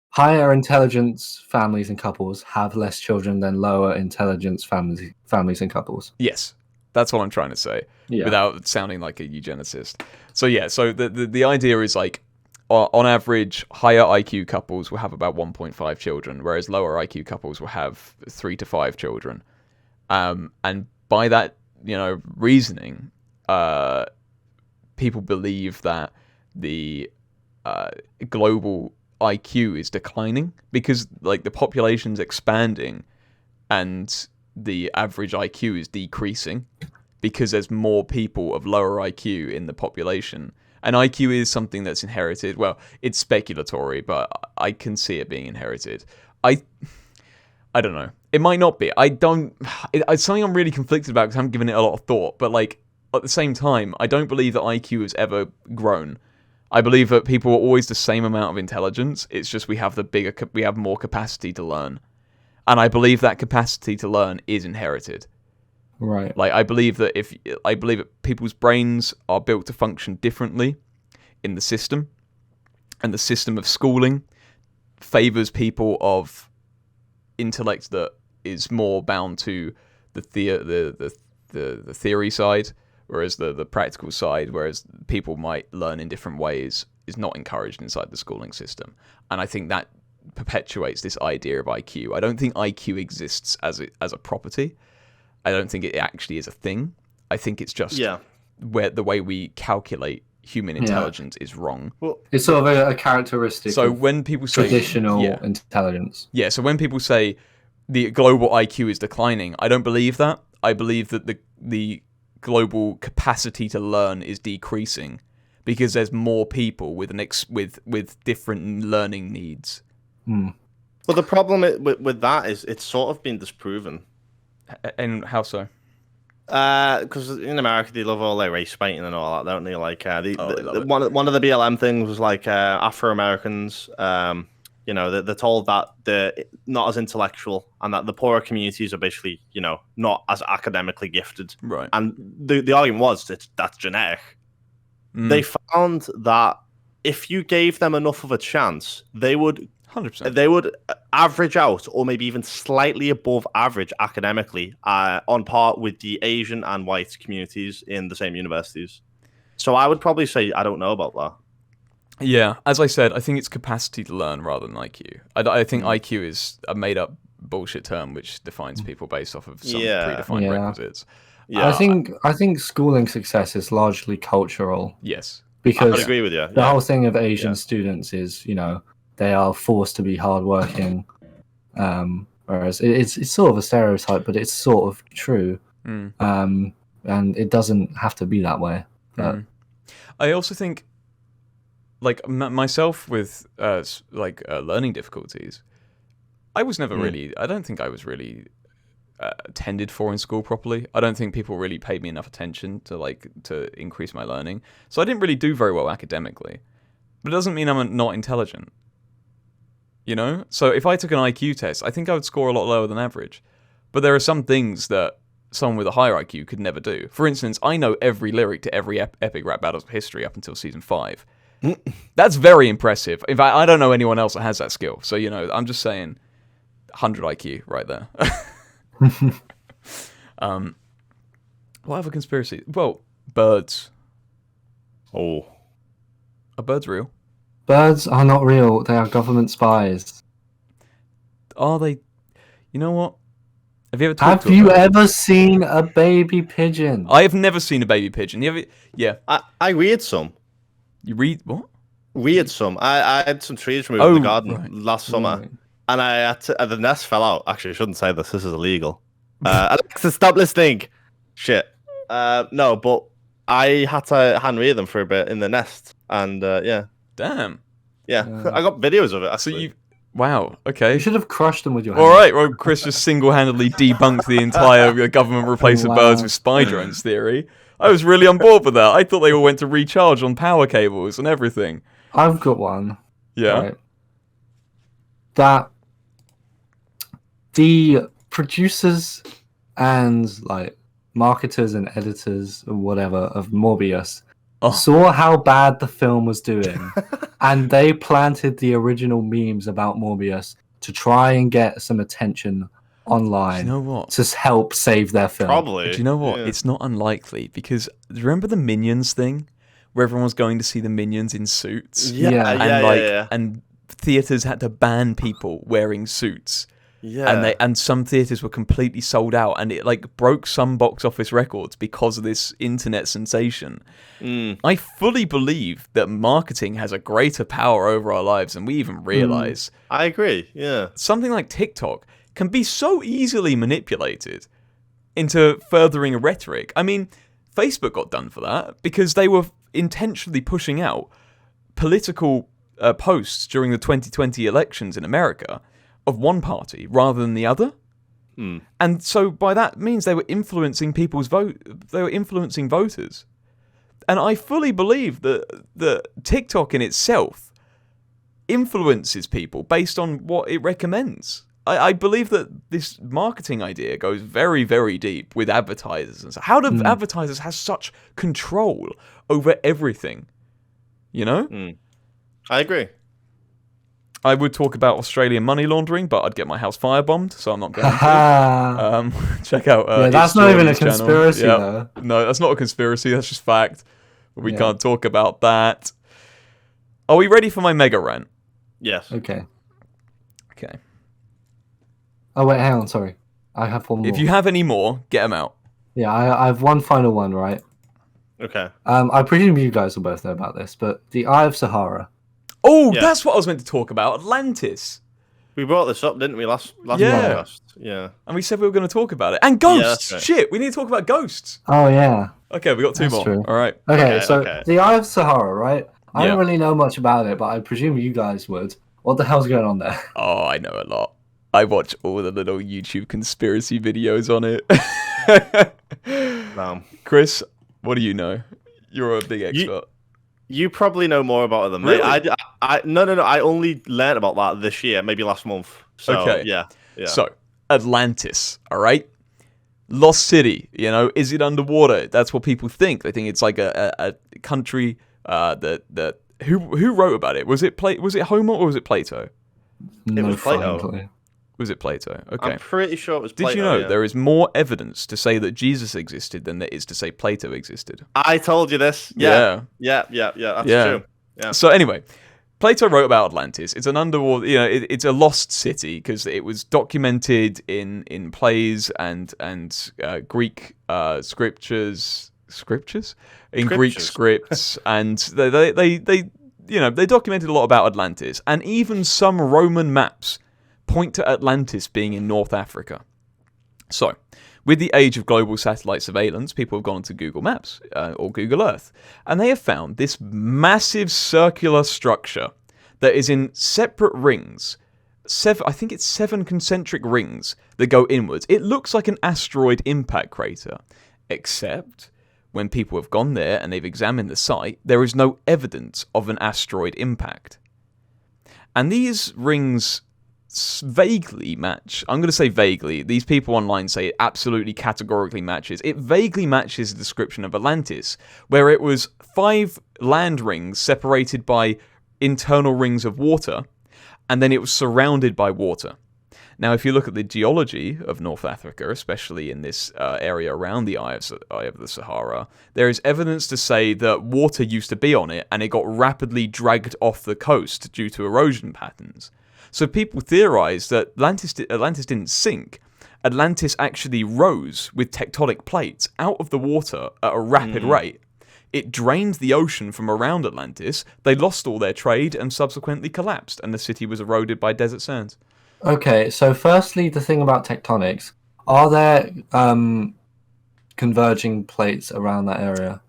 higher intelligence families and couples have less children than lower intelligence families and couples. Yes, that's what I'm trying to say, without sounding like a eugenicist. So so the idea is like, on average, higher IQ couples will have about 1.5 children, whereas lower IQ couples will have 3 to 5 children. And by that, reasoning, people believe that the global IQ is declining because, like, the population's expanding and the average IQ is decreasing because there's more people of lower IQ in the population. And IQ is something that's inherited. Well, it's speculatory, but I can see it being inherited. I don't know. It might not be. It's something I'm really conflicted about because I haven't given it a lot of thought. But, like, at the same time, I don't believe that IQ has ever grown. I believe that people are always the same amount of intelligence. It's just we have more capacity to learn. And I believe that capacity to learn is inherited. Right. Like, I believe that people's brains are built to function differently in the system, and the system of schooling favors people of intellect that is more bound to the theory side, whereas the practical side, whereas people might learn in different ways, is not encouraged inside the schooling system. And I think that perpetuates this idea of IQ. I don't think IQ exists as a property. I don't think it actually is a thing. I think it's just where the way we calculate human intelligence is wrong. Well, it's sort of a characteristic. So of when people say traditional intelligence, so when people say the global IQ is declining, I don't believe that. I believe that the global capacity to learn is decreasing because there's more people with with different learning needs. Well, the problem with that is it's sort of been disproven. And how so? Because in America they love all their race baiting and all that, don't they? Like They love it. one of the BLM things was like Afro Americans. You know, they're told that they're not as intellectual and that the poorer communities are basically, you know, not as academically gifted. Right. And the argument was that that's genetic. They found that if you gave them enough of a chance, they would 100%. They would average out, or maybe even slightly above average academically, on par with the Asian and white communities in the same universities. So I would probably say I don't know about that. Yeah, as I said, I think it's capacity to learn rather than IQ. I think IQ is a made-up bullshit term which defines people based off of some predefined requisites. Yeah, I think schooling success is largely cultural. Yes, Because I agree with you. the whole thing of Asian students is, you know, they are forced to be hardworking. Whereas it's sort of a stereotype, but it's sort of true. And it doesn't have to be that way. But I also think, like myself with learning difficulties, I was never really. I don't think I was really tended for in school properly. I don't think people really paid me enough attention to increase my learning. So I didn't really do very well academically. But it doesn't mean I'm not intelligent. You know? So if I took an IQ test, I think I would score a lot lower than average. But there are some things that someone with a higher IQ could never do. For instance, I know every lyric to every epic rap battles of history up until season 5. That's very impressive. In fact, I don't know anyone else that has that skill. So, you know, I'm just saying 100 IQ right there. What other conspiracy? Well, birds. Oh. Are birds real? birds are not real. They are government spies. Are they? You know what? Have you ever talked Have to a you bird? ever seen a baby pigeon? I have never seen a baby pigeon. You ever? Yeah. I reared some. You read what? Reared some. I had some trees removed in the garden right. last summer, Right. and I had to, the nest fell out. Actually, I shouldn't say this. This is illegal. Alexa, stop listening. Shit. No, but I had to hand rear them for a bit in the nest, and yeah, Damn. I got videos of it. So Actually. you. Wow. Okay. You should have crushed them with your All hand. right. Well, Chris just single-handedly debunked the entire government replacing Wow. birds with spy drones theory. I was really on board with that. I thought they all went to recharge on power cables and everything. I've got one. Yeah. Right. That the producers and like marketers and editors or whatever of Morbius saw how bad the film was doing, and they planted the original memes about Morbius to try and get some attention online. Do you know what? To help save their film. Probably. Do you know what? Yeah. It's not unlikely because remember the Minions thing, where everyone was going to see the Minions in suits, Yeah. and theaters had to ban people wearing suits, and some theaters were completely sold out, and it like broke some box office records because of this internet sensation. I fully believe that marketing has a greater power over our lives than we even realize. I agree. Yeah. Something like TikTok can be so easily manipulated into furthering a rhetoric. I mean, Facebook got done for that because they were intentionally pushing out political posts during the 2020 elections in America of one party rather than the other. And so by that means they were influencing people's vote. They were influencing voters. And I fully believe that TikTok in itself influences people based on what it recommends. I believe that this marketing idea goes very, very deep with advertisers. And so how do advertisers have such control over everything? You know? I agree. I would talk about Australian money laundering, but I'd get my house firebombed, so I'm not going to. Check out. Yeah, that's It's not even a Jordan's channel. conspiracy, Yeah. though. No, that's not a conspiracy. That's just fact. But we Yeah. can't talk about that. Are we ready for my mega rant? Yes. Okay. Okay. Oh wait, hang on. Sorry, I have one more. If you have any more, get them out. Yeah, I have one final one. Right. Okay. I presume you guys will both know about this, but the Eye of Sahara. Oh, Yeah. that's what I was meant to talk about. Atlantis. We brought this up, didn't we, last Yeah. podcast? Yeah. And we said we were going to talk about it. And Yeah, ghosts! that's right. Shit, we need to talk about ghosts. Oh yeah, Okay, we got two that's more. true. All right. Okay, so okay. the Eye of Sahara, right? I Yeah. don't really know much about it, but I presume you guys would. What the hell's going on there? Oh, I know a lot. I watch all the little YouTube conspiracy videos on it. Chris, what do you know? You're a big expert. You probably know more about it than me. Really? No. I only learned about that this year, maybe last month. So, Okay. Yeah. So, Atlantis, all right? Lost city, is it underwater? That's what people think. They think it's like a country that who wrote about it? Was it Homer or was it Plato? No was Plato. fucking clue. Was it Plato? Okay. I'm pretty sure it was Plato. Did you know yeah. there is more evidence to say that Jesus existed than there is to say Plato existed? I told you this. Yeah. That's true. Yeah. So anyway, Plato wrote about Atlantis. It's an underwater, it's a lost city because it was documented in plays and Greek scriptures in Greek scripts, and they documented a lot about Atlantis, and even some Roman maps point to Atlantis being in North Africa. So, with the age of global satellite surveillance, people have gone to Google Maps or Google Earth, and they have found this massive circular structure that is in separate rings. I think it's 7 concentric rings that go inwards. It looks like an asteroid impact crater, except when people have gone there and they've examined the site, there is no evidence of an asteroid impact. And these rings vaguely match. I'm going to say vaguely. These people online say it absolutely categorically matches. It vaguely matches the description of Atlantis, where it was 5 land rings separated by internal rings of water, and then it was surrounded by water. Now, if you look at the geology of North Africa, especially in this area around the Eye of the Sahara, there is evidence to say that water used to be on it, and it got rapidly dragged off the coast due to erosion patterns. So people theorize that Atlantis didn't sink. Atlantis actually rose with tectonic plates out of the water at a rapid rate. It drained the ocean from around Atlantis, they lost all their trade and subsequently collapsed, and the city was eroded by desert sands. Okay, so firstly, the thing about tectonics, are there converging plates around that area?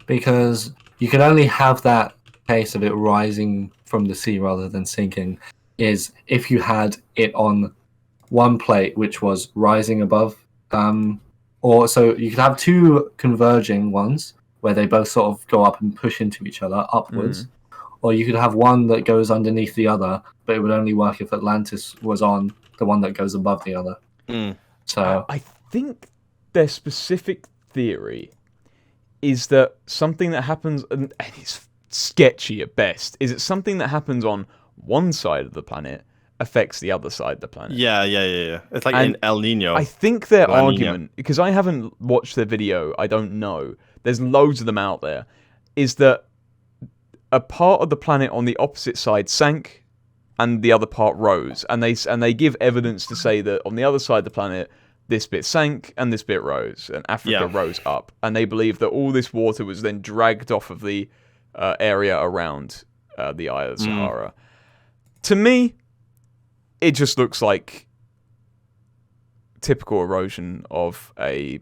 Because you can only have that case of it rising from the sea rather than sinking, is if you had it on one plate which was rising above, or so you could have 2 converging ones where they both sort of go up and push into each other upwards, or you could have one that goes underneath the other, but it would only work if Atlantis was on the one that goes above the other. So I think their specific theory is that something that happens, and it's sketchy at best, is it something that happens on one side of the planet affects the other side of the planet. Yeah. It's like in El Nino. I think their argument, because I haven't watched their video, I don't know, there's loads of them out there, is that a part of the planet on the opposite side sank and the other part rose, and they give evidence to say that on the other side of the planet this bit sank and this bit rose, and Africa rose up, and they believe that all this water was then dragged off of the area around the Eye of the Sahara. To me, it just looks like typical erosion of a,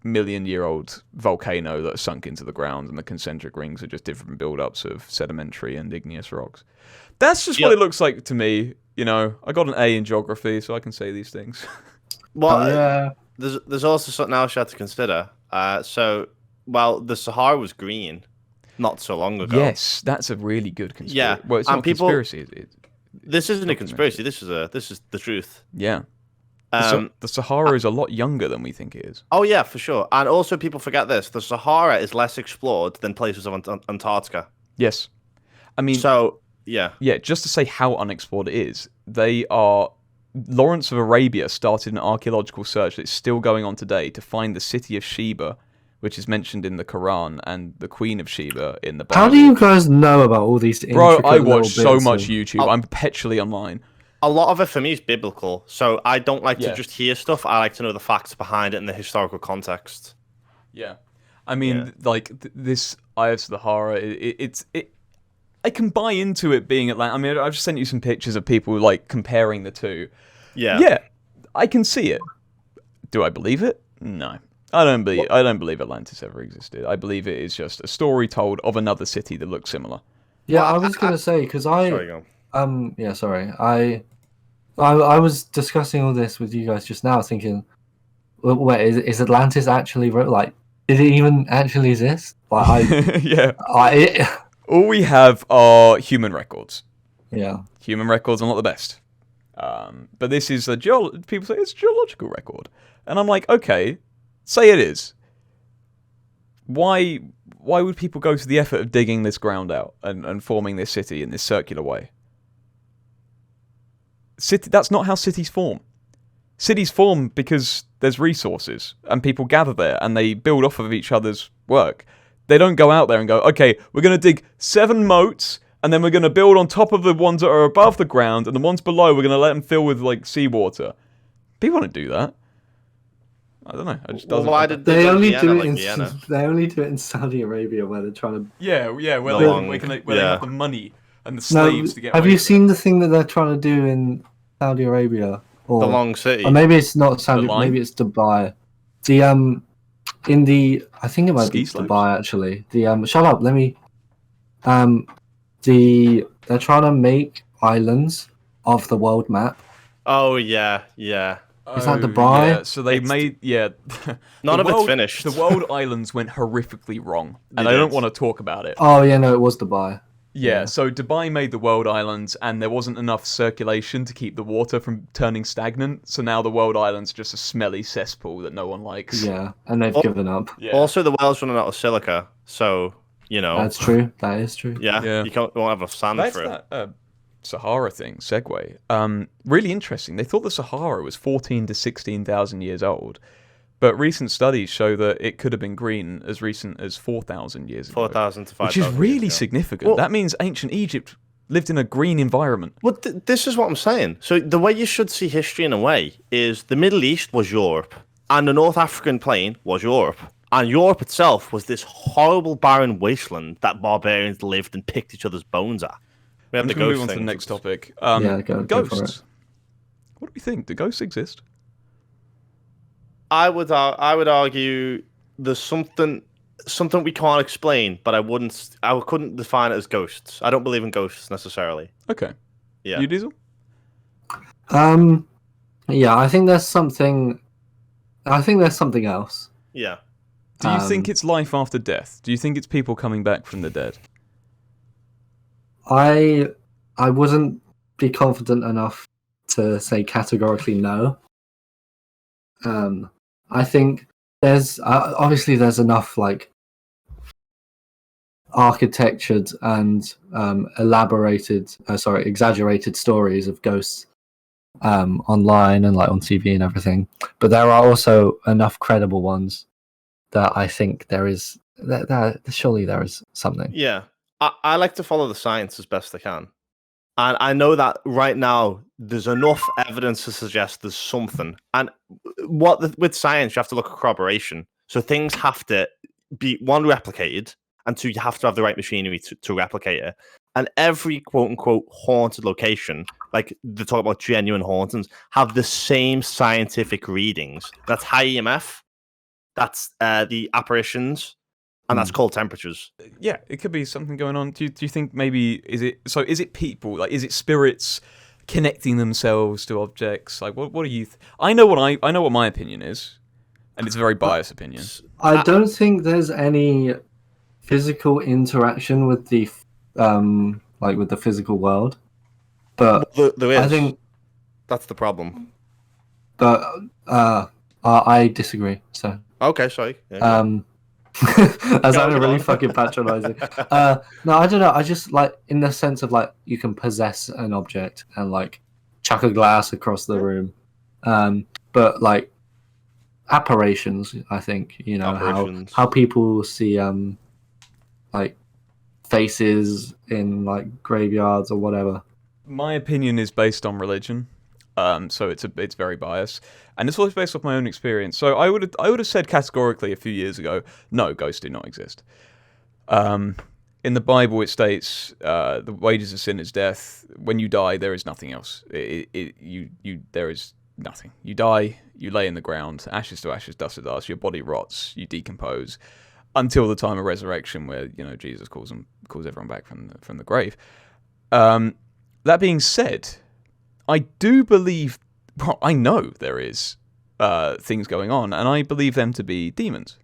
million-year-old volcano that sunk into the ground, and the concentric rings are just different build-ups of sedimentary and igneous rocks. That's just what it looks like to me. I got an A in geography, so I can say these things. Well, there's also something else you have to consider. The Sahara was green not so long ago. Yes, that's a really good conspiracy. Yeah, well, it's not a conspiracy. This isn't a conspiracy. This is the truth. Yeah. The Sahara is a lot younger than we think it is. Oh yeah, for sure. And also, people forget this: the Sahara is less explored than places of Antarctica. Yes, I mean, yeah. Just to say how unexplored it is, Lawrence of Arabia started an archaeological search that's still going on today to find the city of Sheba, which is mentioned in the Quran, and the Queen of Sheba in the Bible. How do you guys know about all these intricate Bro, I watch so much of... YouTube. I'm perpetually online. A lot of it for me is biblical, so I don't like to just hear stuff. I like to know the facts behind it and the historical context. Yeah, I mean, this Eye of Sahara, I can buy into it being Atlantis. I mean, I've just sent you some pictures of people like comparing the two. Yeah, I can see it. Do I believe it? No. I don't believe Atlantis ever existed. I believe it is just a story told of another city that looks similar. Yeah, I was gonna say because Sorry, go. yeah, sorry. I was discussing all this with you guys just now, thinking, wait, is Atlantis actually real? Like, did it even actually exist? Like, Yeah. I All we have are human records. yeah. Human records are not the best. But this is a people say it's a geological record. And I'm like, okay, say it is. Why would people go to the effort of digging this ground out and forming this city in this circular way? That's not how cities form. Cities form because there's resources and people gather there and they build off of each other's work. They don't go out there and go, okay, we're going to dig 7 moats and then we're going to build on top of the ones that are above the ground and the ones below we're going to let them fill with like seawater. People don't do that. I don't know. It just doesn't. Why did They only Vienna, do it like in Vienna? they only do it in Saudi Arabia where they're trying to. Yeah, where they have the money and the slaves to get. Have away you with seen the thing that they're trying to do in Saudi Arabia? Or, The Long City. or maybe it's not Saudi. line? Maybe it's Dubai. The in the I think it might Ski be slopes? Dubai actually. The shut up. Let me. They're trying to make islands of the world map. Oh yeah, yeah. Is that Dubai? Yeah, so they It's- made None the of it's finished. The world islands went horrifically wrong, and They I don't did. want to talk about it. Oh yeah, no, it was Dubai. Yeah, so Dubai made the world islands, and there wasn't enough circulation to keep the water from turning stagnant. So now the world islands are just a smelly cesspool that no one likes. Yeah, and they've Oh. given up. Yeah. Also, the world's running out of silica, so That's true. That is true. yeah, you won't have enough sand Back for to it. that Sahara thing, segue. Really interesting. They thought the Sahara was 14 to 16,000 years old, but recent studies show that it could have been green as recent as 4,000 years ago. 4,000 to 5,000. Which is really years ago. significant. Well- That means ancient Egypt lived in a green environment. Well, this is what I'm saying. So the way you should see history in a way is the Middle East was Europe, and the North African plain was Europe. And Europe itself was this horrible barren wasteland that barbarians lived and picked each other's bones at. We have I'm the just going to ghost move on to the thing. next topic. Yeah, go for ghosts. it. What do we think? Do ghosts exist? I would argue there's something we can't explain, but I couldn't define it as ghosts. I don't believe in ghosts necessarily. Okay. Yeah. You, Diesel? Yeah, I think there's something. I think there's something else. Yeah. Do you think Um, it's life after death? Do you think it's people coming back from the dead? I wouldn't be confident enough to say categorically no. I think there's obviously there's enough like architectured and exaggerated stories of ghosts online and like on TV and everything, but there are also enough credible ones that I think there is that surely there is something. Yeah. I like to follow the science as best I can. And I know that right now there's enough evidence to suggest there's something. And with science, you have to look at corroboration. So things have to be, one, replicated, and two, you have to have the right machinery to replicate it. And every quote unquote haunted location, like they talk about genuine hauntings, have the same scientific readings. That's high EMF, that's the apparitions, and that's cold temperatures. Yeah, it could be something going on. Do you think maybe is it people, like is it spirits connecting themselves to objects? Like what do you I know what my opinion is, and it's a very biased opinion. I don't think there's any physical interaction with the with the physical world, but There is. I think That's the problem. but I disagree. So Okay, sorry. Yeah, that sounded really on. fucking patronizing. No, I don't know. I just like in the sense of like you can possess an object and like chuck a glass across the room, but like apparitions. I think Apparitions. how people see like faces in like graveyards or whatever. My opinion is based on religion, so it's very biased, and it's always based off my own experience. So I would have said categorically a few years ago, no, ghosts do not exist. in the Bible it states the wages of sin is death. When you die, there is nothing else. There is nothing. You die, you lay in the ground, ashes to ashes, dust to dust. Your body rots, you decompose, until the time of resurrection, where Jesus calls everyone back from the grave. That being said, I do believe. Well, I know there is things going on, and I believe them to be demons.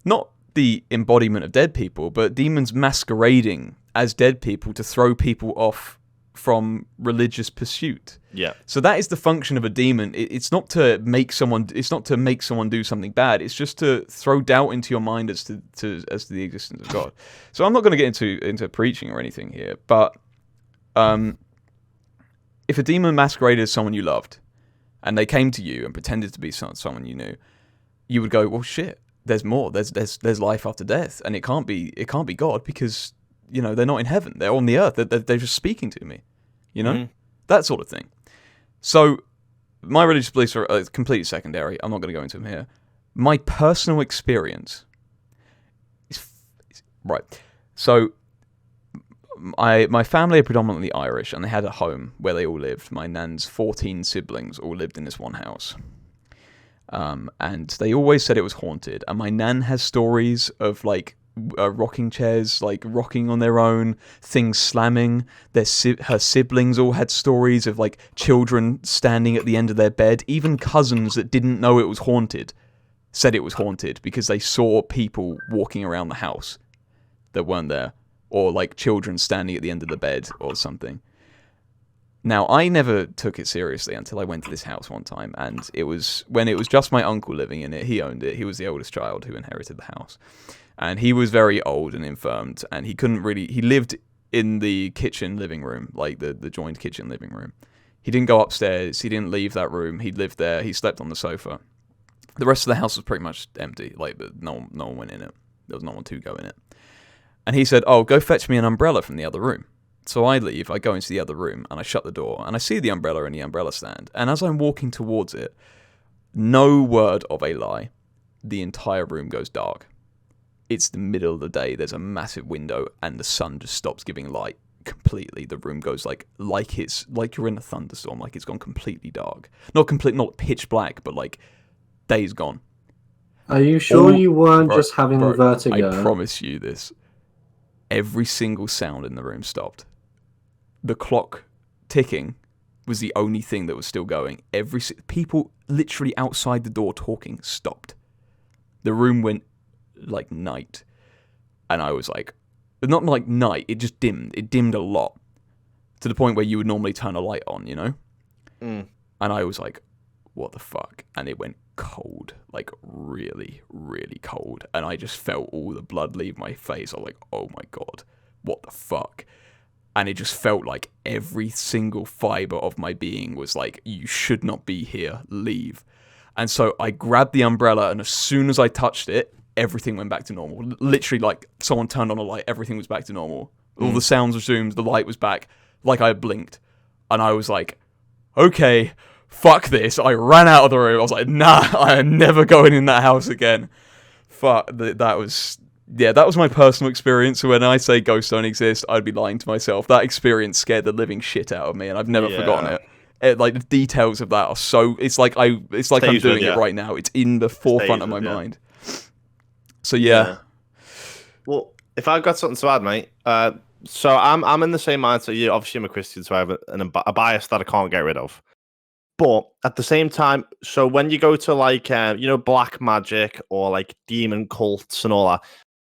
Not the embodiment of dead people, but demons masquerading as dead people to throw people off from religious pursuit. Yeah. So that is the function of a demon. It's not to make someone do something bad. It's just to throw doubt into your mind as to the existence of God. So I'm not going to get into preaching or anything here, but if a demon masqueraded as someone you loved, and they came to you and pretended to be someone you knew, you would go, well, shit. There's more. There's life after death, and it can't be God, because they're not in heaven. They're on the earth. They're just speaking to me, that sort of thing. So my religious beliefs are completely secondary. I'm not going to go into them here. My personal experience is right. So my family are predominantly Irish, and they had a home where they all lived. My nan's 14 siblings all lived in this one house. And they always said it was haunted. And my nan has stories of rocking chairs rocking on their own, things slamming. Her siblings all had stories of children standing at the end of their bed. Even cousins that didn't know it was haunted said it was haunted because they saw people walking around the house that weren't there, or children standing at the end of the bed or something. Now, I never took it seriously until I went to this house one time, and it was when it was just my uncle living in it. He owned it. He was the oldest child who inherited the house. And he was very old and infirmed, and he lived in the kitchen living room, the joined kitchen living room. He didn't go upstairs. He didn't leave that room. He lived there. He slept on the sofa. The rest of the house was pretty much empty. No one went in it. There was no one to go in it. And he said, oh, go fetch me an umbrella from the other room. So I leave, I go into the other room, and I shut the door, and I see the umbrella in the umbrella stand. And as I'm walking towards it, no word of a lie, the entire room goes dark. It's the middle of the day, there's a massive window, and the sun just stops giving light completely. The room goes like you're in a thunderstorm, it's gone completely dark. Not pitch black, but day's gone. Are you sure you weren't just having vertigo? I promise you this. Every single sound in the room stopped. The clock ticking was the only thing that was still going. People literally outside the door talking stopped. The room went night. And I was not night, it just dimmed. It dimmed a lot. To the point where you would normally turn a light on, And I was what the fuck? And it went cold, really, really cold. And I just felt all the blood leave my face. I was oh my God, what the fuck? And it just felt like every single fiber of my being was you should not be here, leave. And so I grabbed the umbrella, and as soon as I touched it, everything went back to normal. Literally, someone turned on a light, everything was back to normal. All the sounds resumed, the light was back, I blinked. And I was okay, fuck this. I ran out of the room. I was nah, I am never going in that house again. Fuck, that was my personal experience. So when I say ghosts don't exist, I'd be lying to myself. That experience scared the living shit out of me, and I've never forgotten it. The details of that are so. It's like I'm doing it right now. It's in the forefront of my mind. So yeah. Well, if I've got something to add, mate. So I'm in the same mindset. You obviously I'm a Christian, so I have a bias that I can't get rid of. But at the same time, so when you go to black magic or demon cults and all that,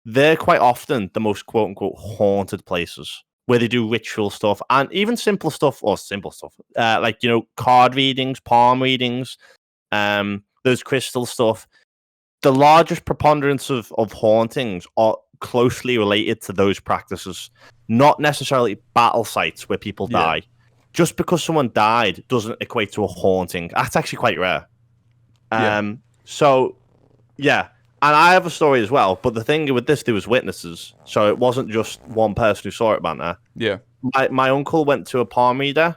they're quite often the most quote unquote haunted places where they do ritual stuff and even simple stuff, card readings, palm readings, those crystal stuff. The largest preponderance of hauntings are closely related to those practices, not necessarily battle sites where people die. Just because someone died doesn't equate to a haunting. That's actually quite rare. So, yeah. And I have a story as well. But the thing with this, there was witnesses. So it wasn't just one person who saw it, Banter. Yeah. My uncle went to a palm reader.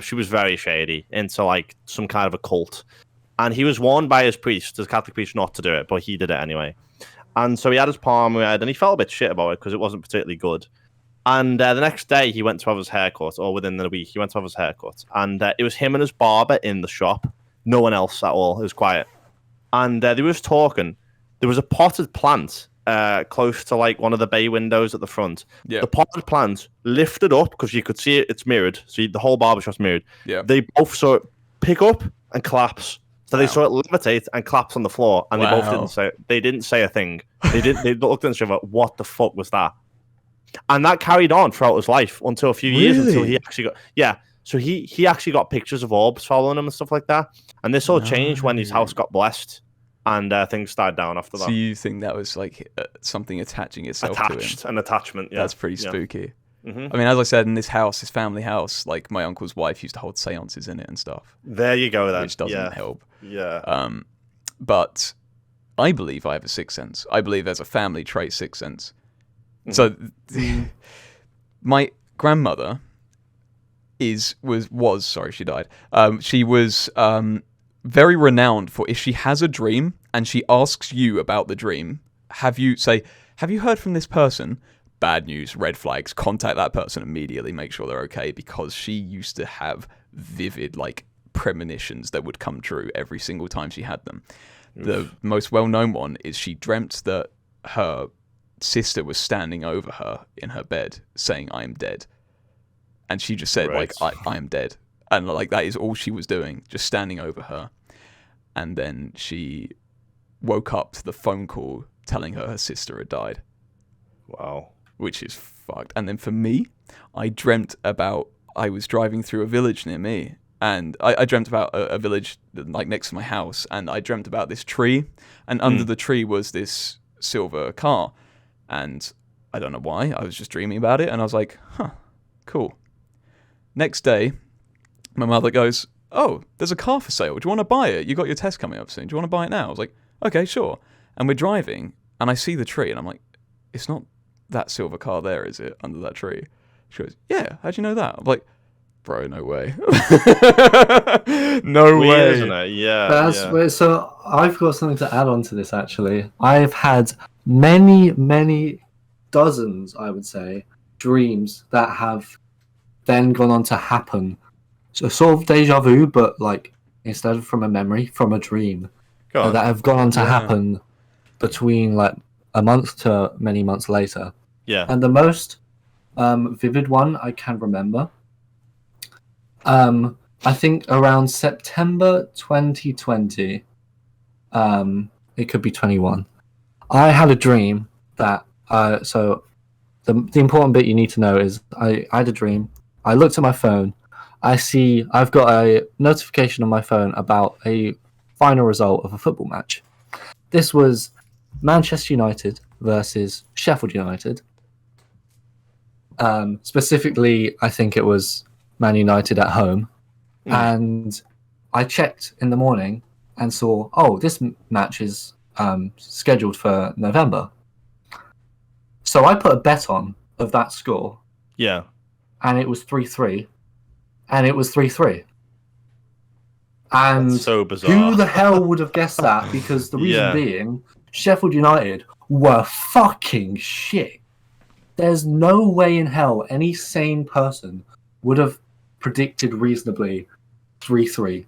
She was very shady, into some kind of a cult. And he was warned by his priest, his Catholic priest, not to do it. But he did it anyway. And so he had his palm read, and he felt a bit shit about it because it wasn't particularly good. And the next day, he went to have his haircut, or within the week, he went to have his haircut. And it was him and his barber in the shop. No one else at all. It was quiet. And they were just talking. There was a potted plant close to like one of the bay windows at the front. Yeah. The potted plant lifted up because you could see it's mirrored. So the whole barbershop's mirrored. Yeah. They both saw it pick up and collapse. So they saw it levitate and collapse on the floor, and they both didn't say a thing. They looked at each other. What the fuck was that? And that carried on throughout his life until a few years until he actually got So he actually got pictures of orbs following him and stuff like that. And this all changed when his house got blessed, and things started down after that. So you think that was like something attaching itself to him? An attachment. Yeah, that's pretty spooky. Mm-hmm. I mean, as I said, in this house, this family house, like my uncle's wife used to hold seances in it and stuff. There you go, then. Which doesn't help. Yeah. But I believe I have a sixth sense. I believe there's a family trait sixth sense. So my grandmother she died. She was very renowned for, if she has a dream and she asks you about the dream, have you heard from this person? Bad news, red flags, contact that person immediately, make sure they're okay, because she used to have vivid like premonitions that would come true every single time she had them. Oof. The most well-known one is she dreamt that her sister was standing over her in her bed saying, "I am dead." And she just said, like, I am dead. And like that is all she was doing, just standing over her. And then she woke up to the phone call telling her sister had died. Wow. Which is fucked. And then for me, I dreamt about, I was driving through a village near me. And I dreamt about a village like next to my house. And I dreamt about this tree. And under the tree was this silver car. And I don't know why. I was just dreaming about it. And I was like, huh, cool. Next day, my mother goes, "Oh, there's a car for sale. Do you want to buy it? You got your test coming up soon. Do you want to buy it now?" I was like, "Okay, sure." And we're driving, and I see the tree, and I'm like, "It's not that silver car there, is it, under that tree?" She goes, "Yeah, how'd you know that?" I'm like, "Bro, no way." No Weird, way. isn't it? Yeah. So I've got something to add on to this, actually. I've had many dozens, I would say, dreams that have then gone on to happen. So sort of deja vu, but like instead of from a memory, from a dream. That have gone on to happen between like a month to many months later. Yeah. And the most vivid one I can remember, I think around September 2020, it could be 21, I had a dream that, so the important bit you need to know is I had a dream. I looked at my phone. I've got a notification on my phone about a final result of a football match. This was Manchester United versus Sheffield United. Specifically, I think it was Man United at home. And I checked in the morning and saw, oh, this match is scheduled for November. So I put a bet on of that score. Yeah. And it was 3-3. And it was 3-3. And that's so bizarre. Who the hell would have guessed that? Because the reason being, Sheffield United were fucking shit. There's no way in hell any sane person would have predicted reasonably 3-3.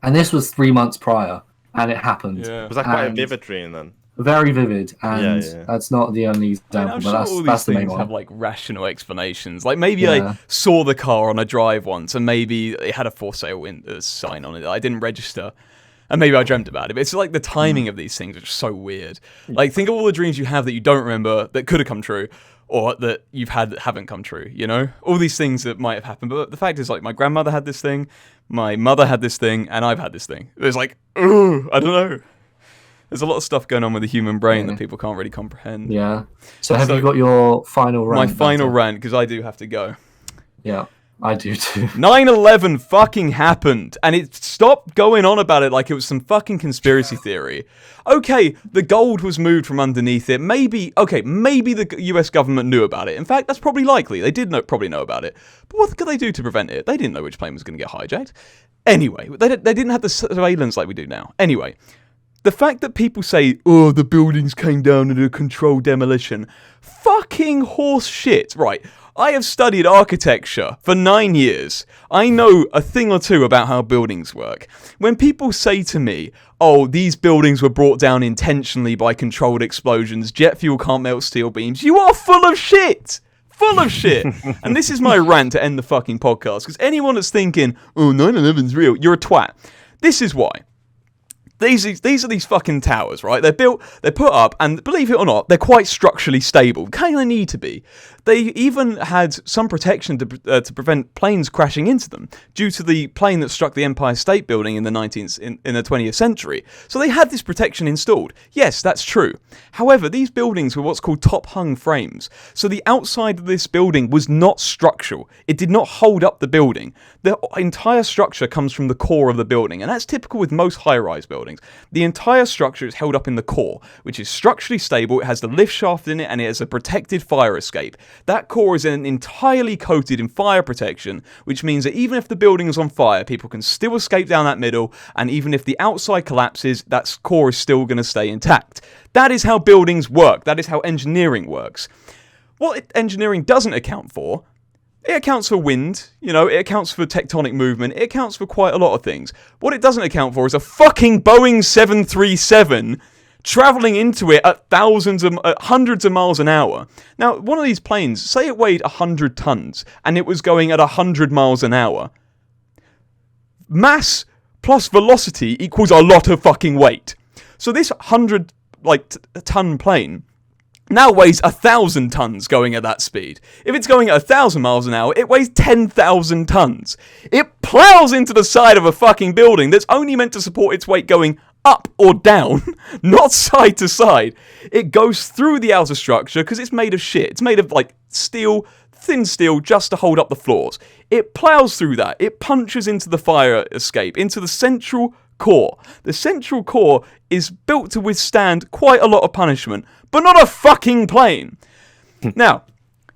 And this was 3 months prior, and it happened. Yeah. Was that quite a vivid dream then? Very vivid, and that's not the only example, sure but that's the main one. Have like rational explanations. Like maybe I saw the car on a drive once, and maybe it had a for sale sign on it that I didn't register, and maybe I dreamt about it. But it's like the timing of these things is so weird. Like think of all the dreams you have that you don't remember that could have come true, or that you've had that haven't come true. You know, all these things that might have happened. But the fact is, like my grandmother had this thing, my mother had this thing, and I've had this thing. It's like, ooh, I don't know. There's a lot of stuff going on with the human brain that people can't really comprehend. Yeah. So have you got your final rant? My final rant, because I do have to go. Yeah, I do too. 9/11 fucking happened, and it stopped going on about it like it was some fucking conspiracy theory. Okay, the gold was moved from underneath it. Maybe the US government knew about it. In fact, that's probably likely. They did probably know about it. But what could they do to prevent it? They didn't know which plane was going to get hijacked. Anyway, they didn't have the surveillance like we do now. Anyway, The fact that people say, oh, the buildings came down in a controlled demolition. Fucking horse shit. Right. I have studied architecture for 9 years. I know a thing or two about how buildings work. When people say to me, oh, these buildings were brought down intentionally by controlled explosions, jet fuel can't melt steel beams, you are full of shit! Full of shit! And this is my rant to end the fucking podcast, because anyone that's thinking, oh, 9/11's real, you're a twat. This is why. These are these fucking towers, right? They're built, they're put up, and believe it or not, they're quite structurally stable. Kind of need to be. They even had some protection to prevent planes crashing into them due to the plane that struck the Empire State Building in the 20th century. So they had this protection installed. Yes, that's true. However, these buildings were what's called top-hung frames. So the outside of this building was not structural. It did not hold up the building. The entire structure comes from the core of the building, and that's typical with most high-rise buildings. The entire structure is held up in the core, which is structurally stable, it has the lift shaft in it, and it has a protected fire escape. That core is then entirely coated in fire protection, which means that even if the building is on fire, people can still escape down that middle, and even if the outside collapses, that core is still going to stay intact. That is how buildings work. That is how engineering works. What engineering doesn't account for, it accounts for wind, it accounts for tectonic movement, it accounts for quite a lot of things. What it doesn't account for is a fucking Boeing 737 travelling into it at hundreds of miles an hour. Now, one of these planes, say it weighed 100 tons, and it was going at 100 miles an hour. Mass plus velocity equals a lot of fucking weight. So this 100-ton plane now weighs 1,000 tons going at that speed. If it's going at 1,000 miles an hour, it weighs 10,000 tons. It plows into the side of a fucking building that's only meant to support its weight going up or down, not side to side. It goes through the outer structure because it's made of shit. It's made of steel, thin steel, just to hold up the floors. It plows through that. It punches into the fire escape, into the central core. The central core is built to withstand quite a lot of punishment, but not a fucking plane. Now,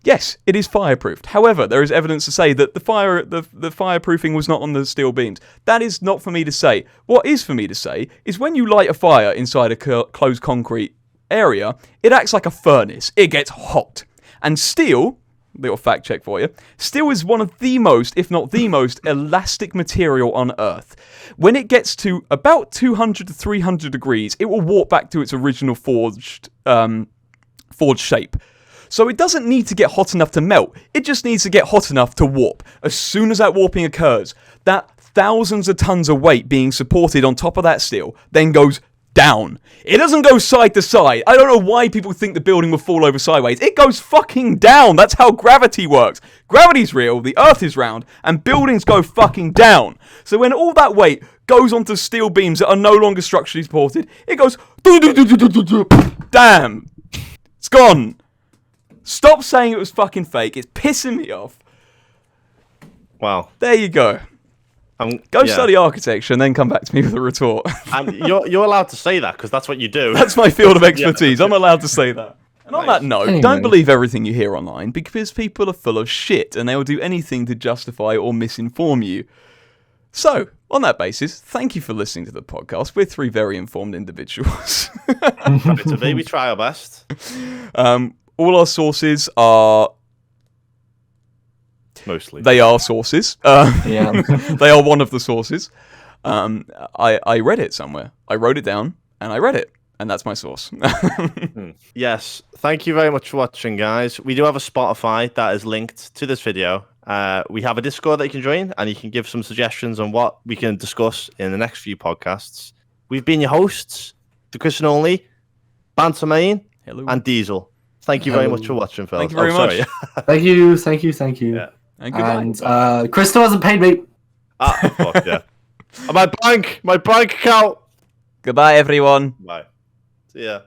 yes, it is fireproofed. However, there is evidence to say that the fireproofing was not on the steel beams. That is not for me to say. What is for me to say is when you light a fire inside a closed concrete area, it acts like a furnace. It gets hot. And steel, little fact check for you, steel is one of the most, if not the most, elastic material on Earth. When it gets to about 200 to 300 degrees, it will warp back to its original forged shape. So it doesn't need to get hot enough to melt, it just needs to get hot enough to warp. As soon as that warping occurs, that thousands of tons of weight being supported on top of that steel then goes down. It doesn't go side to side. I don't know why people think the building will fall over sideways. It goes fucking down. That's how gravity works. Gravity's real, the earth is round, and buildings go fucking down. So when all that weight goes onto steel beams that are no longer structurally supported, it goes damn. It's gone. Stop saying it was fucking fake. It's pissing me off. Wow. There you go. Study architecture and then come back to me with a retort. You're allowed to say that because that's what you do. That's my field of expertise. I'm allowed to say that. And on Nice. that note, Anyway. don't believe everything you hear online because people are full of shit and they will do anything to justify or misinform you. So, on that basis, thank you for listening to the podcast. We're three very informed individuals. Today we try our best. All our sources are... Mostly. They are sources. Yeah. They are one of the sources. I read it somewhere. I wrote it down, and I read it. And that's my source. Yes. Thank you very much for watching, guys. We do have a Spotify that is linked to this video. We have a Discord that you can join, and you can give some suggestions on what we can discuss in the next few podcasts. We've been your hosts, The Christian Only, Banter Main, Hello. and Diesel. Thank you very Hello. much for watching, Phil. Thank you very much. Thank you. Yeah. And goodbye. And Crystal hasn't paid me. Fuck yeah. And my bank account. Goodbye, everyone. Bye. See ya.